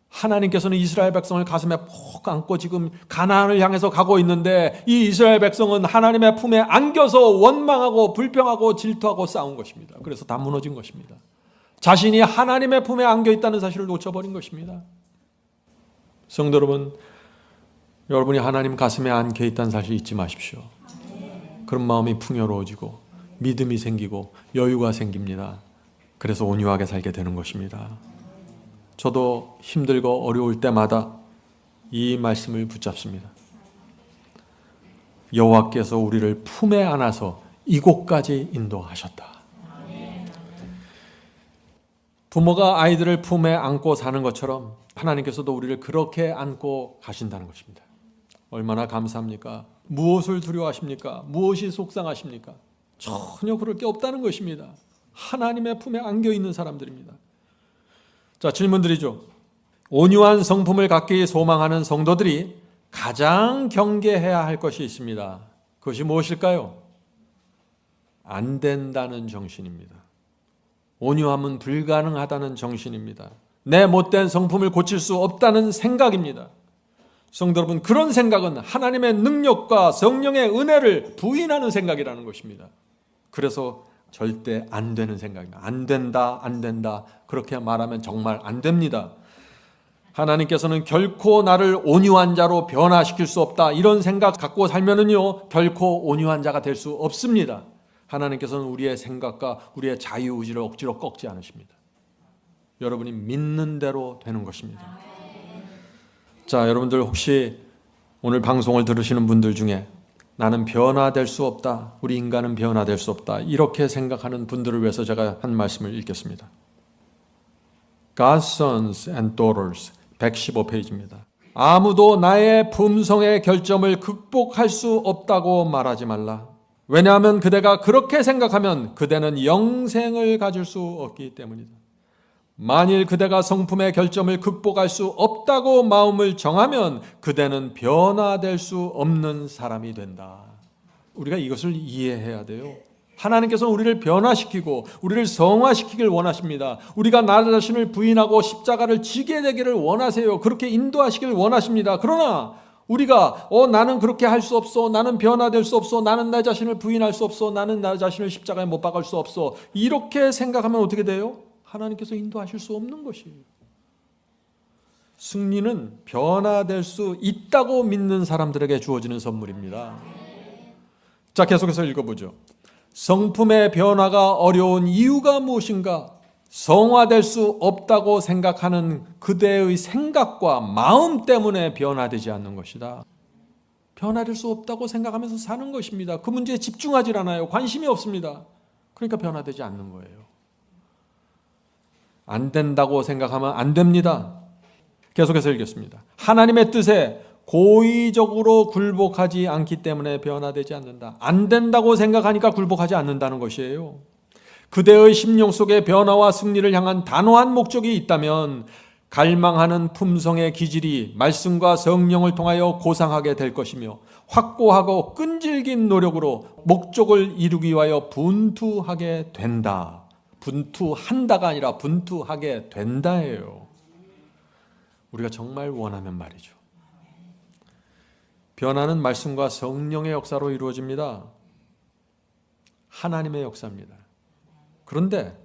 하나님께서는 이스라엘 백성을 가슴에 푹 안고 지금 가나안을 향해서 가고 있는데 이 이스라엘 백성은 하나님의 품에 안겨서 원망하고 불평하고 질투하고 싸운 것입니다. 그래서 다 무너진 것입니다. 자신이 하나님의 품에 안겨 있다는 사실을 놓쳐버린 것입니다. 성도 여러분, 여러분이 하나님 가슴에 안겨 있다는 사실 잊지 마십시오. 그런 마음이 풍요로워지고 믿음이 생기고 여유가 생깁니다. 그래서 온유하게 살게 되는 것입니다. 저도 힘들고 어려울 때마다 이 말씀을 붙잡습니다. 여호와께서 우리를 품에 안아서 이곳까지 인도하셨다. 부모가 아이들을 품에 안고 사는 것처럼 하나님께서도 우리를 그렇게 안고 가신다는 것입니다. 얼마나 감사합니까? 무엇을 두려워하십니까? 무엇이 속상하십니까? 전혀 그럴 게 없다는 것입니다. 하나님의 품에 안겨 있는 사람들입니다. 자, 질문 드리죠. 온유한 성품을 갖기 소망하는 성도들이 가장 경계해야 할 것이 있습니다. 그것이 무엇일까요? 안 된다는 정신입니다. 온유함은 불가능하다는 정신입니다. 내 못된 성품을 고칠 수 없다는 생각입니다. 성도 여러분, 그런 생각은 하나님의 능력과 성령의 은혜를 부인하는 생각이라는 것입니다. 그래서 절대 안 되는 생각입니다. 안 된다. 그렇게 말하면 정말 안 됩니다. 하나님께서는 결코 나를 온유한 자로 변화시킬 수 없다. 이런 생각 갖고 살면은요, 결코 온유한 자가 될 수 없습니다. 하나님께서는 우리의 생각과 우리의 자유의지를 억지로 꺾지 않으십니다. 여러분이 믿는 대로 되는 것입니다. 자, 여러분들 혹시 오늘 방송을 들으시는 분들 중에 나는 변화될 수 없다, 우리 인간은 변화될 수 없다, 이렇게 생각하는 분들을 위해서 제가 한 말씀을 읽겠습니다. God's Sons and Daughters 115페이지입니다. 아무도 나의 품성의 결점을 극복할 수 없다고 말하지 말라. 왜냐하면 그대가 그렇게 생각하면 그대는 영생을 가질 수 없기 때문이다. 만일 그대가 성품의 결점을 극복할 수 없다고 마음을 정하면 그대는 변화될 수 없는 사람이 된다. 우리가 이것을 이해해야 돼요. 하나님께서는 우리를 변화시키고 우리를 성화시키길 원하십니다. 우리가 나 자신을 부인하고 십자가를 지게 되기를 원하세요. 그렇게 인도하시길 원하십니다. 그러나 우리가 나는 그렇게 할 수 없어, 나는 변화될 수 없어, 나는 나 자신을 부인할 수 없어, 나는 나 자신을 십자가에 못 박을 수 없어, 이렇게 생각하면 어떻게 돼요? 하나님께서 인도하실 수 없는 것이에요. 승리는 변화될 수 있다고 믿는 사람들에게 주어지는 선물입니다. 자, 계속해서 읽어보죠. 성품의 변화가 어려운 이유가 무엇인가? 성화될 수 없다고 생각하는 그대의 생각과 마음 때문에 변화되지 않는 것이다. 변화될 수 없다고 생각하면서 사는 것입니다. 그 문제에 집중하지 않아요. 관심이 없습니다. 그러니까 변화되지 않는 거예요. 안 된다고 생각하면 안 됩니다. 계속해서 읽겠습니다. 하나님의 뜻에 고의적으로 굴복하지 않기 때문에 변화되지 않는다. 안 된다고 생각하니까 굴복하지 않는다는 것이에요. 그대의 심령 속에 변화와 승리를 향한 단호한 목적이 있다면 갈망하는 품성의 기질이 말씀과 성령을 통하여 고상하게 될 것이며 확고하고 끈질긴 노력으로 목적을 이루기 위하여 분투하게 된다. 분투한다가 아니라 분투하게 된다예요. 우리가 정말 원하면 말이죠. 변화는 말씀과 성령의 역사로 이루어집니다. 하나님의 역사입니다. 그런데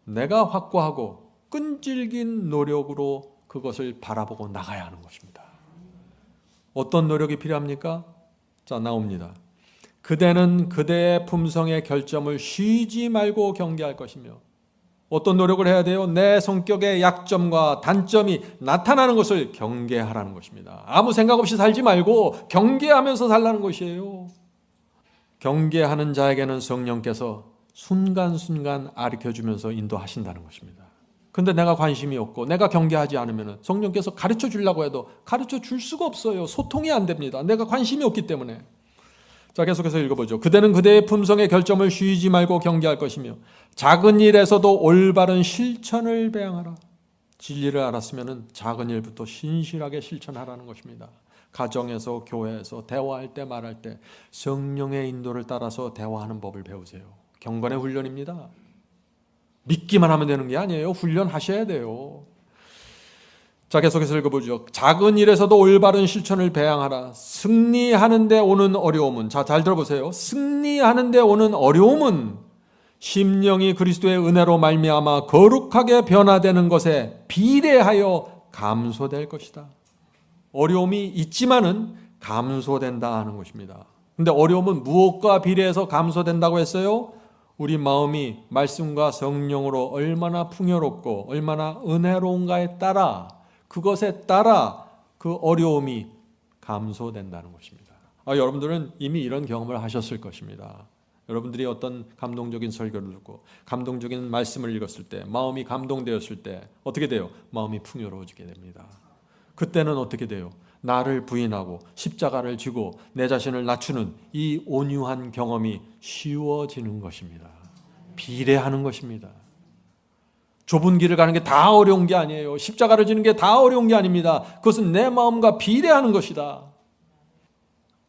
내가 확고하고 끈질긴 노력으로 그것을 바라보고 나가야 하는 것입니다. 어떤 노력이 필요합니까? 자, 나옵니다. 그대는 그대의 품성의 결점을 쉬지 말고 경계할 것이며, 어떤 노력을 해야 돼요? 내 성격의 약점과 단점이 나타나는 것을 경계하라는 것입니다. 아무 생각 없이 살지 말고 경계하면서 살라는 것이에요. 경계하는 자에게는 성령께서 순간순간 가르쳐주면서 인도하신다는 것입니다. 근데 내가 관심이 없고 내가 경계하지 않으면 성령께서 가르쳐 주려고 해도 가르쳐 줄 수가 없어요. 소통이 안 됩니다. 내가 관심이 없기 때문에. 자, 계속해서 읽어보죠. 그대는 그대의 품성의 결점을 쉬지 말고 경계할 것이며 작은 일에서도 올바른 실천을 배양하라. 진리를 알았으면 작은 일부터 신실하게 실천하라는 것입니다. 가정에서, 교회에서 대화할 때, 말할 때 성령의 인도를 따라서 대화하는 법을 배우세요. 경건의 훈련입니다. 믿기만 하면 되는 게 아니에요. 훈련하셔야 돼요. 자, 계속해서 읽어보죠. 작은 일에서도 올바른 실천을 배양하라. 승리하는 데 오는 어려움은, 자, 잘 들어보세요. 승리하는 데 오는 어려움은 심령이 그리스도의 은혜로 말미암아 거룩하게 변화되는 것에 비례하여 감소될 것이다. 어려움이 있지만은 감소된다 하는 것입니다. 근데 어려움은 무엇과 비례해서 감소된다고 했어요? 우리 마음이 말씀과 성령으로 얼마나 풍요롭고 얼마나 은혜로운가에 따라, 그것에 따라 그 어려움이 감소된다는 것입니다. 여러분들은 이미 이런 경험을 하셨을 것입니다. 여러분들이 어떤 감동적인 설교를 듣고 감동적인 말씀을 읽었을 때, 마음이 감동되었을 때 어떻게 돼요? 마음이 풍요로워지게 됩니다. 그때는 어떻게 돼요? 나를 부인하고 십자가를 지고 내 자신을 낮추는 이 온유한 경험이 쉬워지는 것입니다. 비례하는 것입니다. 좁은 길을 가는 게 다 어려운 게 아니에요. 십자가를 지는 게 다 어려운 게 아닙니다. 그것은 내 마음과 비례하는 것이다.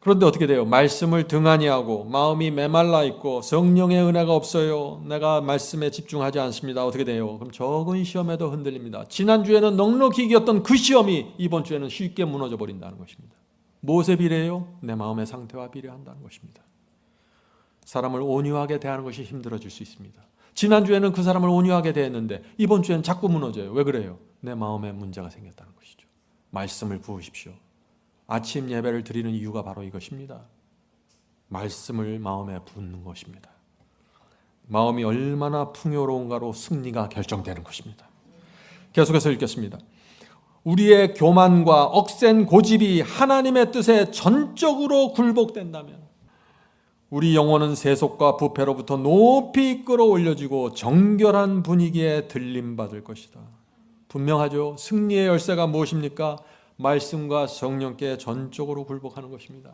그런데 어떻게 돼요? 말씀을 등한히 하고 마음이 메말라 있고 성령의 은혜가 없어요. 내가 말씀에 집중하지 않습니다. 어떻게 돼요? 그럼 적은 시험에도 흔들립니다. 지난주에는 넉넉히 이겼던 그 시험이 이번 주에는 쉽게 무너져 버린다는 것입니다. 무엇에 비례해요? 내 마음의 상태와 비례한다는 것입니다. 사람을 온유하게 대하는 것이 힘들어질 수 있습니다. 지난주에는 그 사람을 온유하게 대했는데 이번 주에는 자꾸 무너져요. 왜 그래요? 내 마음에 문제가 생겼다는 것이죠. 말씀을 부으십시오. 아침 예배를 드리는 이유가 바로 이것입니다. 말씀을 마음에 붓는 것입니다. 마음이 얼마나 풍요로운가로 승리가 결정되는 것입니다. 계속해서 읽겠습니다. 우리의 교만과 억센 고집이 하나님의 뜻에 전적으로 굴복된다면 우리 영혼은 세속과 부패로부터 높이 끌어올려지고 정결한 분위기에 들림받을 것이다. 분명하죠. 승리의 열쇠가 무엇입니까? 말씀과 성령께 전적으로 굴복하는 것입니다.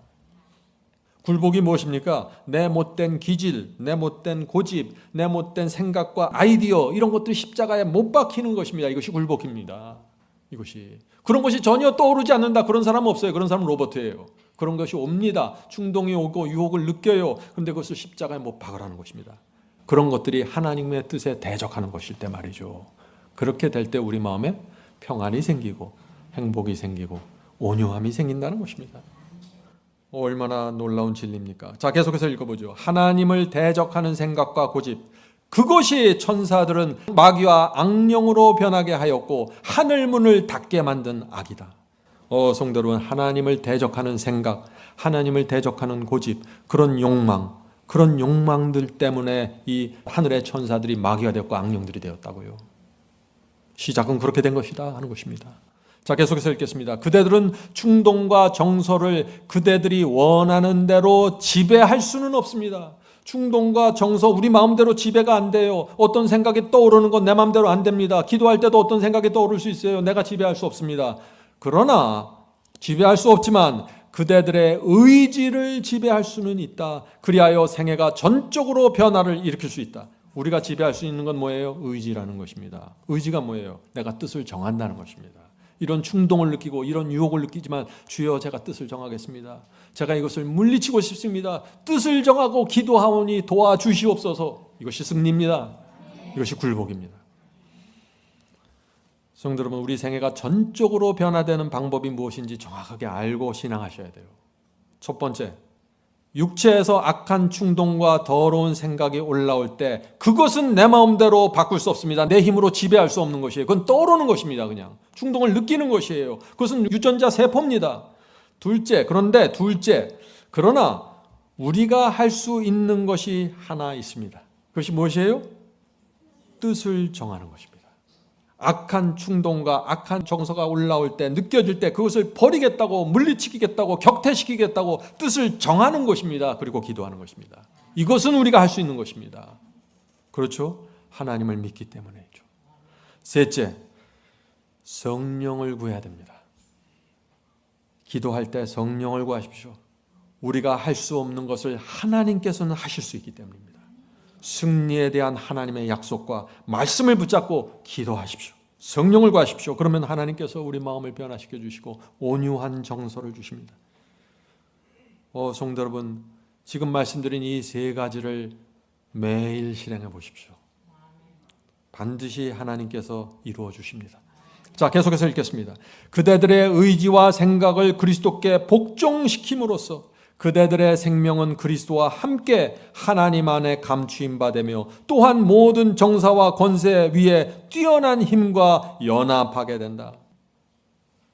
굴복이 무엇입니까? 내 못된 기질, 내 못된 고집, 내 못된 생각과 아이디어 이런 것들이 십자가에 못 박히는 것입니다. 이것이 굴복입니다. 이것이 그런 것이 전혀 떠오르지 않는다. 그런 사람은 없어요. 그런 사람은 로버트예요. 그런 것이 옵니다. 충동이 오고 유혹을 느껴요. 그런데 그것을 십자가에 못 박으라는 것입니다. 그런 것들이 하나님의 뜻에 대적하는 것일 때 말이죠. 그렇게 될 때 우리 마음에 평안이 생기고 행복이 생기고 온유함이 생긴다는 것입니다. 얼마나 놀라운 진리입니까? 자, 계속해서 읽어보죠. 하나님을 대적하는 생각과 고집, 그것이 천사들은 마귀와 악령으로 변하게 하였고 하늘 문을 닫게 만든 악이다. 성도 여러분, 하나님을 대적하는 생각, 하나님을 대적하는 고집, 그런 욕망들 때문에 이 하늘의 천사들이 마귀가 되었고 악령들이 되었다고요. 시작은 그렇게 된 것이다 하는 것입니다. 자, 계속해서 읽겠습니다. 그대들은 충동과 정서를 그대들이 원하는 대로 지배할 수는 없습니다. 충동과 정서, 우리 마음대로 지배가 안 돼요. 어떤 생각이 떠오르는 건 내 마음대로 안 됩니다. 기도할 때도 어떤 생각이 떠오를 수 있어요. 내가 지배할 수 없습니다. 그러나 지배할 수 없지만 그대들의 의지를 지배할 수는 있다. 그리하여 생애가 전적으로 변화를 일으킬 수 있다. 우리가 지배할 수 있는 건 뭐예요? 의지라는 것입니다. 의지가 뭐예요? 내가 뜻을 정한다는 것입니다. 이런 충동을 느끼고 이런 유혹을 느끼지만 주여 제가 뜻을 정하겠습니다. 제가 이것을 물리치고 싶습니다. 뜻을 정하고 기도하오니 도와주시옵소서. 이것이 승리입니다. 이것이 굴복입니다. 성도 여러분, 우리 생애가 전적으로 변화되는 방법이 무엇인지 정확하게 알고 신앙하셔야 돼요. 첫 번째, 육체에서 악한 충동과 더러운 생각이 올라올 때 그것은 내 마음대로 바꿀 수 없습니다. 내 힘으로 지배할 수 없는 것이에요. 그건 떠오르는 것입니다. 그냥 충동을 느끼는 것이에요. 그것은 유전자 세포입니다. 둘째, 그러나 우리가 할 수 있는 것이 하나 있습니다. 그것이 무엇이에요? 뜻을 정하는 것입니다. 악한 충동과 악한 정서가 올라올 때, 느껴질 때 그것을 버리겠다고, 물리치겠다고, 격퇴시키겠다고 뜻을 정하는 것입니다. 그리고 기도하는 것입니다. 이것은 우리가 할 수 있는 것입니다. 그렇죠? 하나님을 믿기 때문이죠. 셋째, 성령을 구해야 됩니다. 기도할 때 성령을 구하십시오. 우리가 할 수 없는 것을 하나님께서는 하실 수 있기 때문입니다. 승리에 대한 하나님의 약속과 말씀을 붙잡고 기도하십시오. 성령을 구하십시오. 그러면 하나님께서 우리 마음을 변화시켜 주시고 온유한 정서를 주십니다. 성도 여러분, 지금 말씀드린 이 세 가지를 매일 실행해 보십시오. 반드시 하나님께서 이루어 주십니다. 자, 계속해서 읽겠습니다. 그대들의 의지와 생각을 그리스도께 복종시킴으로써 그대들의 생명은 그리스도와 함께 하나님 안에 감추임 받으며 또한 모든 정사와 권세 위에 뛰어난 힘과 연합하게 된다.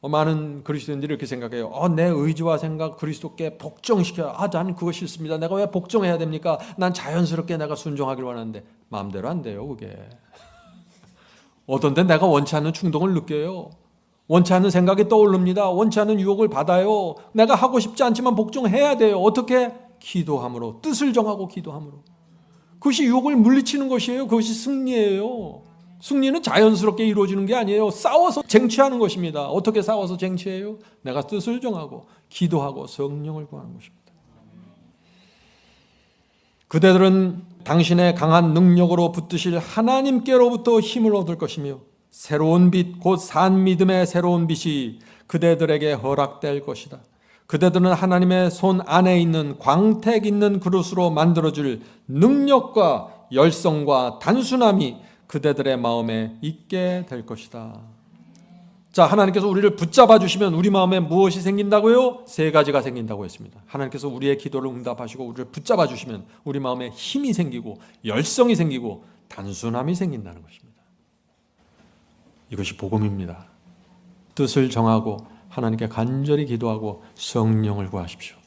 많은 그리스도인들이 이렇게 생각해요. 내 의지와 생각 그리스도께 복종시켜요. 난 그거 싫습니다. 내가 왜 복종해야 됩니까? 난 자연스럽게 내가 순종하길 원하는데 마음대로 안 돼요, 그게. 어떤 때 내가 원치 않는 충동을 느껴요. 원치 않는 생각이 떠오릅니다. 원치 않는 유혹을 받아요. 내가 하고 싶지 않지만 복종해야 돼요. 어떻게? 기도함으로. 뜻을 정하고 기도함으로. 그것이 유혹을 물리치는 것이에요. 그것이 승리예요. 승리는 자연스럽게 이루어지는 게 아니에요. 싸워서 쟁취하는 것입니다. 어떻게 싸워서 쟁취해요? 내가 뜻을 정하고 기도하고 성령을 구하는 것입니다. 그대들은 당신의 강한 능력으로 붙드실 하나님께로부터 힘을 얻을 것이며 새로운 빛, 곧 산 믿음의 새로운 빛이 그대들에게 허락될 것이다. 그대들은 하나님의 손 안에 있는 광택 있는 그릇으로 만들어줄 능력과 열성과 단순함이 그대들의 마음에 있게 될 것이다. 자, 하나님께서 우리를 붙잡아 주시면 우리 마음에 무엇이 생긴다고요? 세 가지가 생긴다고 했습니다. 하나님께서 우리의 기도를 응답하시고 우리를 붙잡아 주시면 우리 마음에 힘이 생기고 열성이 생기고 단순함이 생긴다는 것입니다. 이것이 복음입니다. 뜻을 정하고 하나님께 간절히 기도하고 성령을 구하십시오.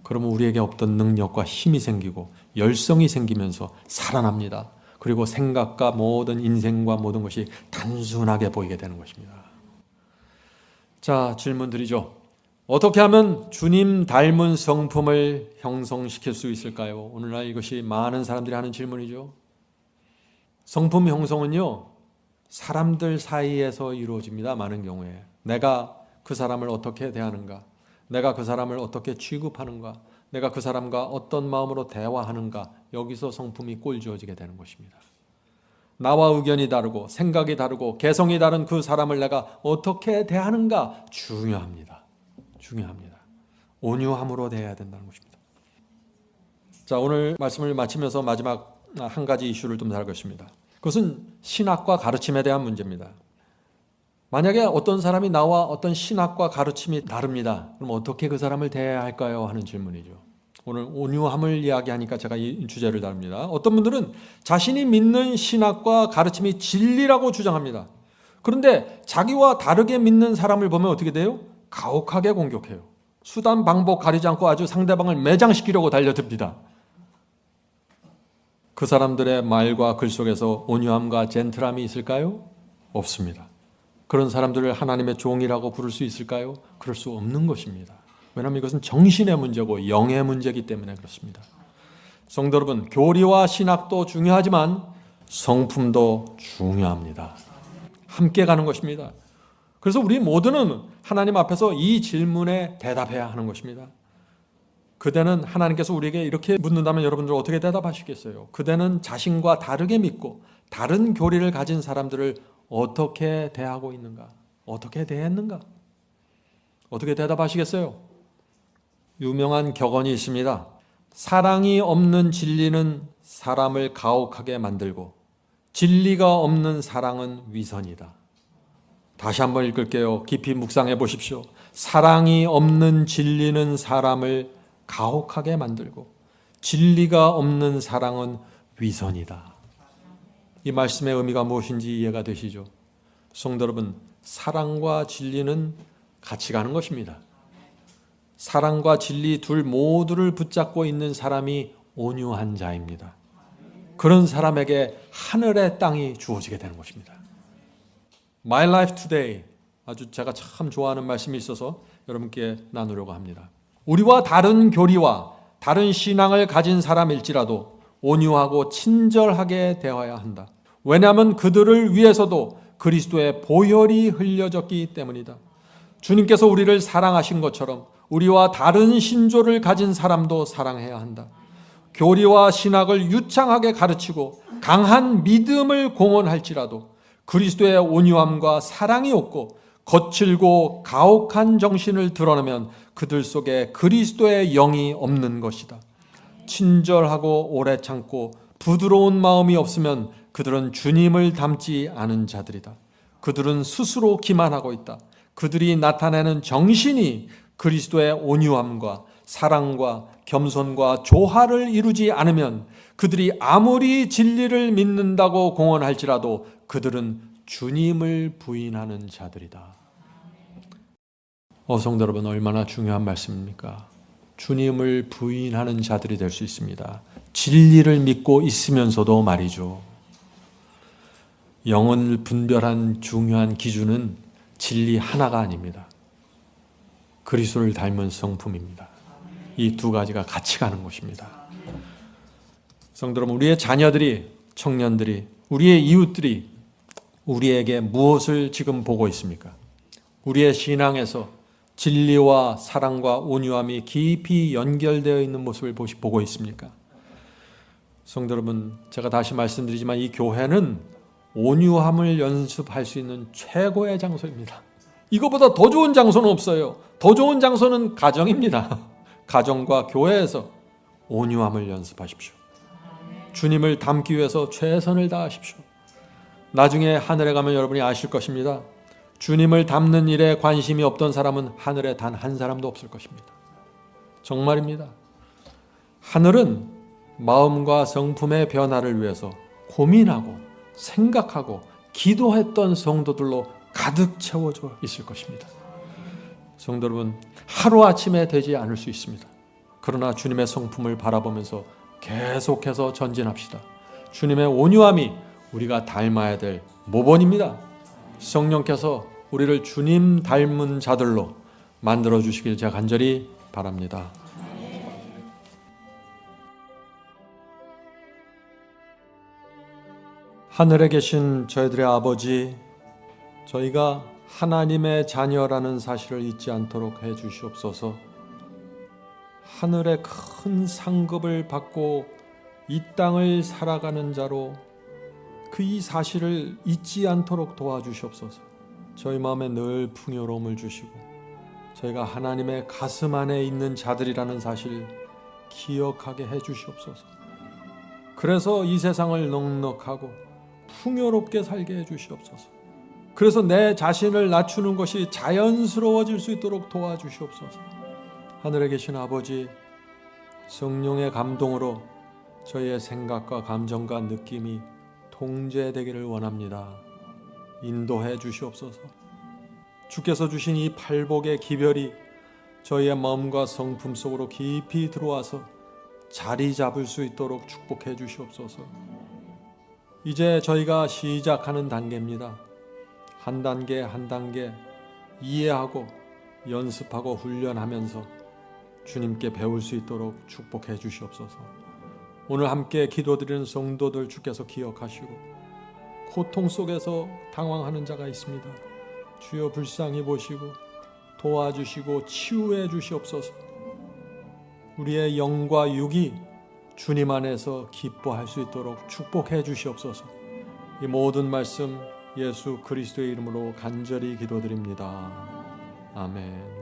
그러면 우리에게 없던 능력과 힘이 생기고 열성이 생기면서 살아납니다. 그리고 생각과 모든 인생과 모든 것이 단순하게 보이게 되는 것입니다. 자, 질문 드리죠. 어떻게 하면 주님 닮은 성품을 형성시킬 수 있을까요? 오늘날 이것이 많은 사람들이 하는 질문이죠. 성품 형성은요, 사람들 사이에서 이루어집니다. 많은 경우에 내가 그 사람을 어떻게 대하는가, 내가 그 사람을 어떻게 취급하는가, 내가 그 사람과 어떤 마음으로 대화하는가, 여기서 성품이 꼴지어지게 되는 것입니다. 나와 의견이 다르고 생각이 다르고 개성이 다른 그 사람을 내가 어떻게 대하는가 중요합니다. 중요합니다. 온유함으로 대해야 된다는 것입니다. 자, 오늘 말씀을 마치면서 마지막 한 가지 이슈를 좀 다룰 것입니다. 그것은 신학과 가르침에 대한 문제입니다. 만약에 어떤 사람이 나와 어떤 신학과 가르침이 다릅니다. 그럼 어떻게 그 사람을 대해야 할까요? 하는 질문이죠. 오늘 온유함을 이야기하니까 제가 이 주제를 다룹니다. 어떤 분들은 자신이 믿는 신학과 가르침이 진리라고 주장합니다. 그런데 자기와 다르게 믿는 사람을 보면 어떻게 돼요? 가혹하게 공격해요. 수단 방법 가리지 않고 아주 상대방을 매장시키려고 달려듭니다. 그 사람들의 말과 글 속에서 온유함과 젠틀함이 있을까요? 없습니다. 그런 사람들을 하나님의 종이라고 부를 수 있을까요? 그럴 수 없는 것입니다. 왜냐하면 이것은 정신의 문제고 영의 문제이기 때문에 그렇습니다. 성도 여러분, 교리와 신학도 중요하지만 성품도 중요합니다. 함께 가는 것입니다. 그래서 우리 모두는 하나님 앞에서 이 질문에 대답해야 하는 것입니다. 그대는 하나님께서 우리에게 이렇게 묻는다면 여러분들 어떻게 대답하시겠어요? 그대는 자신과 다르게 믿고 다른 교리를 가진 사람들을 어떻게 대하고 있는가? 어떻게 대했는가? 어떻게 대답하시겠어요? 유명한 격언이 있습니다. 사랑이 없는 진리는 사람을 가혹하게 만들고 진리가 없는 사랑은 위선이다. 다시 한번 읽을게요. 깊이 묵상해 보십시오. 사랑이 없는 진리는 사람을 가혹하게 만들고 진리가 없는 사랑은 위선이다. 이 말씀의 의미가 무엇인지 이해가 되시죠? 성도 여러분, 사랑과 진리는 같이 가는 것입니다. 사랑과 진리 둘 모두를 붙잡고 있는 사람이 온유한 자입니다. 그런 사람에게 하늘의 땅이 주어지게 되는 것입니다. My Life Today, 아주 제가 참 좋아하는 말씀이 있어서 여러분께 나누려고 합니다. 우리와 다른 교리와 다른 신앙을 가진 사람일지라도 온유하고 친절하게 대해야 한다. 왜냐하면 그들을 위해서도 그리스도의 보혈이 흘려졌기 때문이다. 주님께서 우리를 사랑하신 것처럼 우리와 다른 신조를 가진 사람도 사랑해야 한다. 교리와 신학을 유창하게 가르치고 강한 믿음을 공언할지라도 그리스도의 온유함과 사랑이 없고 거칠고 가혹한 정신을 드러내면 그들 속에 그리스도의 영이 없는 것이다. 친절하고 오래 참고 부드러운 마음이 없으면 그들은 주님을 닮지 않은 자들이다. 그들은 스스로 기만하고 있다. 그들이 나타내는 정신이 그리스도의 온유함과 사랑과 겸손과 조화를 이루지 않으면 그들이 아무리 진리를 믿는다고 공언할지라도 그들은 주님을 부인하는 자들이다. 성도 여러분, 얼마나 중요한 말씀입니까? 주님을 부인하는 자들이 될 수 있습니다. 진리를 믿고 있으면서도 말이죠. 영을 분별한 중요한 기준은 진리 하나가 아닙니다. 그리스도를 닮은 성품입니다. 이 두 가지가 같이 가는 것입니다. 성도 여러분, 우리의 자녀들이, 청년들이, 우리의 이웃들이 우리에게 무엇을 지금 보고 있습니까? 우리의 신앙에서 진리와 사랑과 온유함이 깊이 연결되어 있는 모습을 보고 있습니까? 성도 여러분, 제가 다시 말씀드리지만 이 교회는 온유함을 연습할 수 있는 최고의 장소입니다. 이거보다 더 좋은 장소는 없어요. 더 좋은 장소는 가정입니다. 가정과 교회에서 온유함을 연습하십시오. 주님을 닮기 위해서 최선을 다하십시오. 나중에 하늘에 가면 여러분이 아실 것입니다. 주님을 닮는 일에 관심이 없던 사람은 하늘에 단 한 사람도 없을 것입니다. 정말입니다. 하늘은 마음과 성품의 변화를 위해서 고민하고 생각하고 기도했던 성도들로 가득 채워져 있을 것입니다. 성도 여러분, 하루아침에 되지 않을 수 있습니다. 그러나 주님의 성품을 바라보면서 계속해서 전진합시다. 주님의 온유함이 우리가 닮아야 될 모본입니다. 성령께서 우리를 주님 닮은 자들로 만들어 주시길 제가 간절히 바랍니다. 하늘에 계신 저희들의 아버지, 저희가 하나님의 자녀라는 사실을 잊지 않도록 해 주시옵소서. 하늘의 큰 상급을 받고 이 땅을 살아가는 자로 그 이 사실을 잊지 않도록 도와주시옵소서. 저희 마음에 늘 풍요로움을 주시고 저희가 하나님의 가슴 안에 있는 자들이라는 사실을 기억하게 해 주시옵소서. 그래서 이 세상을 넉넉하고 풍요롭게 살게 해 주시옵소서. 그래서 내 자신을 낮추는 것이 자연스러워질 수 있도록 도와주시옵소서. 하늘에 계신 아버지, 성령의 감동으로 저희의 생각과 감정과 느낌이 통제되기를 원합니다. 인도해 주시옵소서. 주께서 주신 이 팔복의 기별이 저희의 마음과 성품 속으로 깊이 들어와서 자리 잡을 수 있도록 축복해 주시옵소서. 이제 저희가 시작하는 단계입니다. 한 단계 한 단계 이해하고 연습하고 훈련하면서 주님께 배울 수 있도록 축복해 주시옵소서. 오늘 함께 기도드리는 성도들 주께서 기억하시고 고통 속에서 당황하는 자가 있습니다. 주여 불쌍히 보시고 도와주시고 치유해 주시옵소서. 우리의 영과 육이 주님 안에서 기뻐할 수 있도록 축복해 주시옵소서. 이 모든 말씀 예수 그리스도의 이름으로 간절히 기도드립니다. 아멘.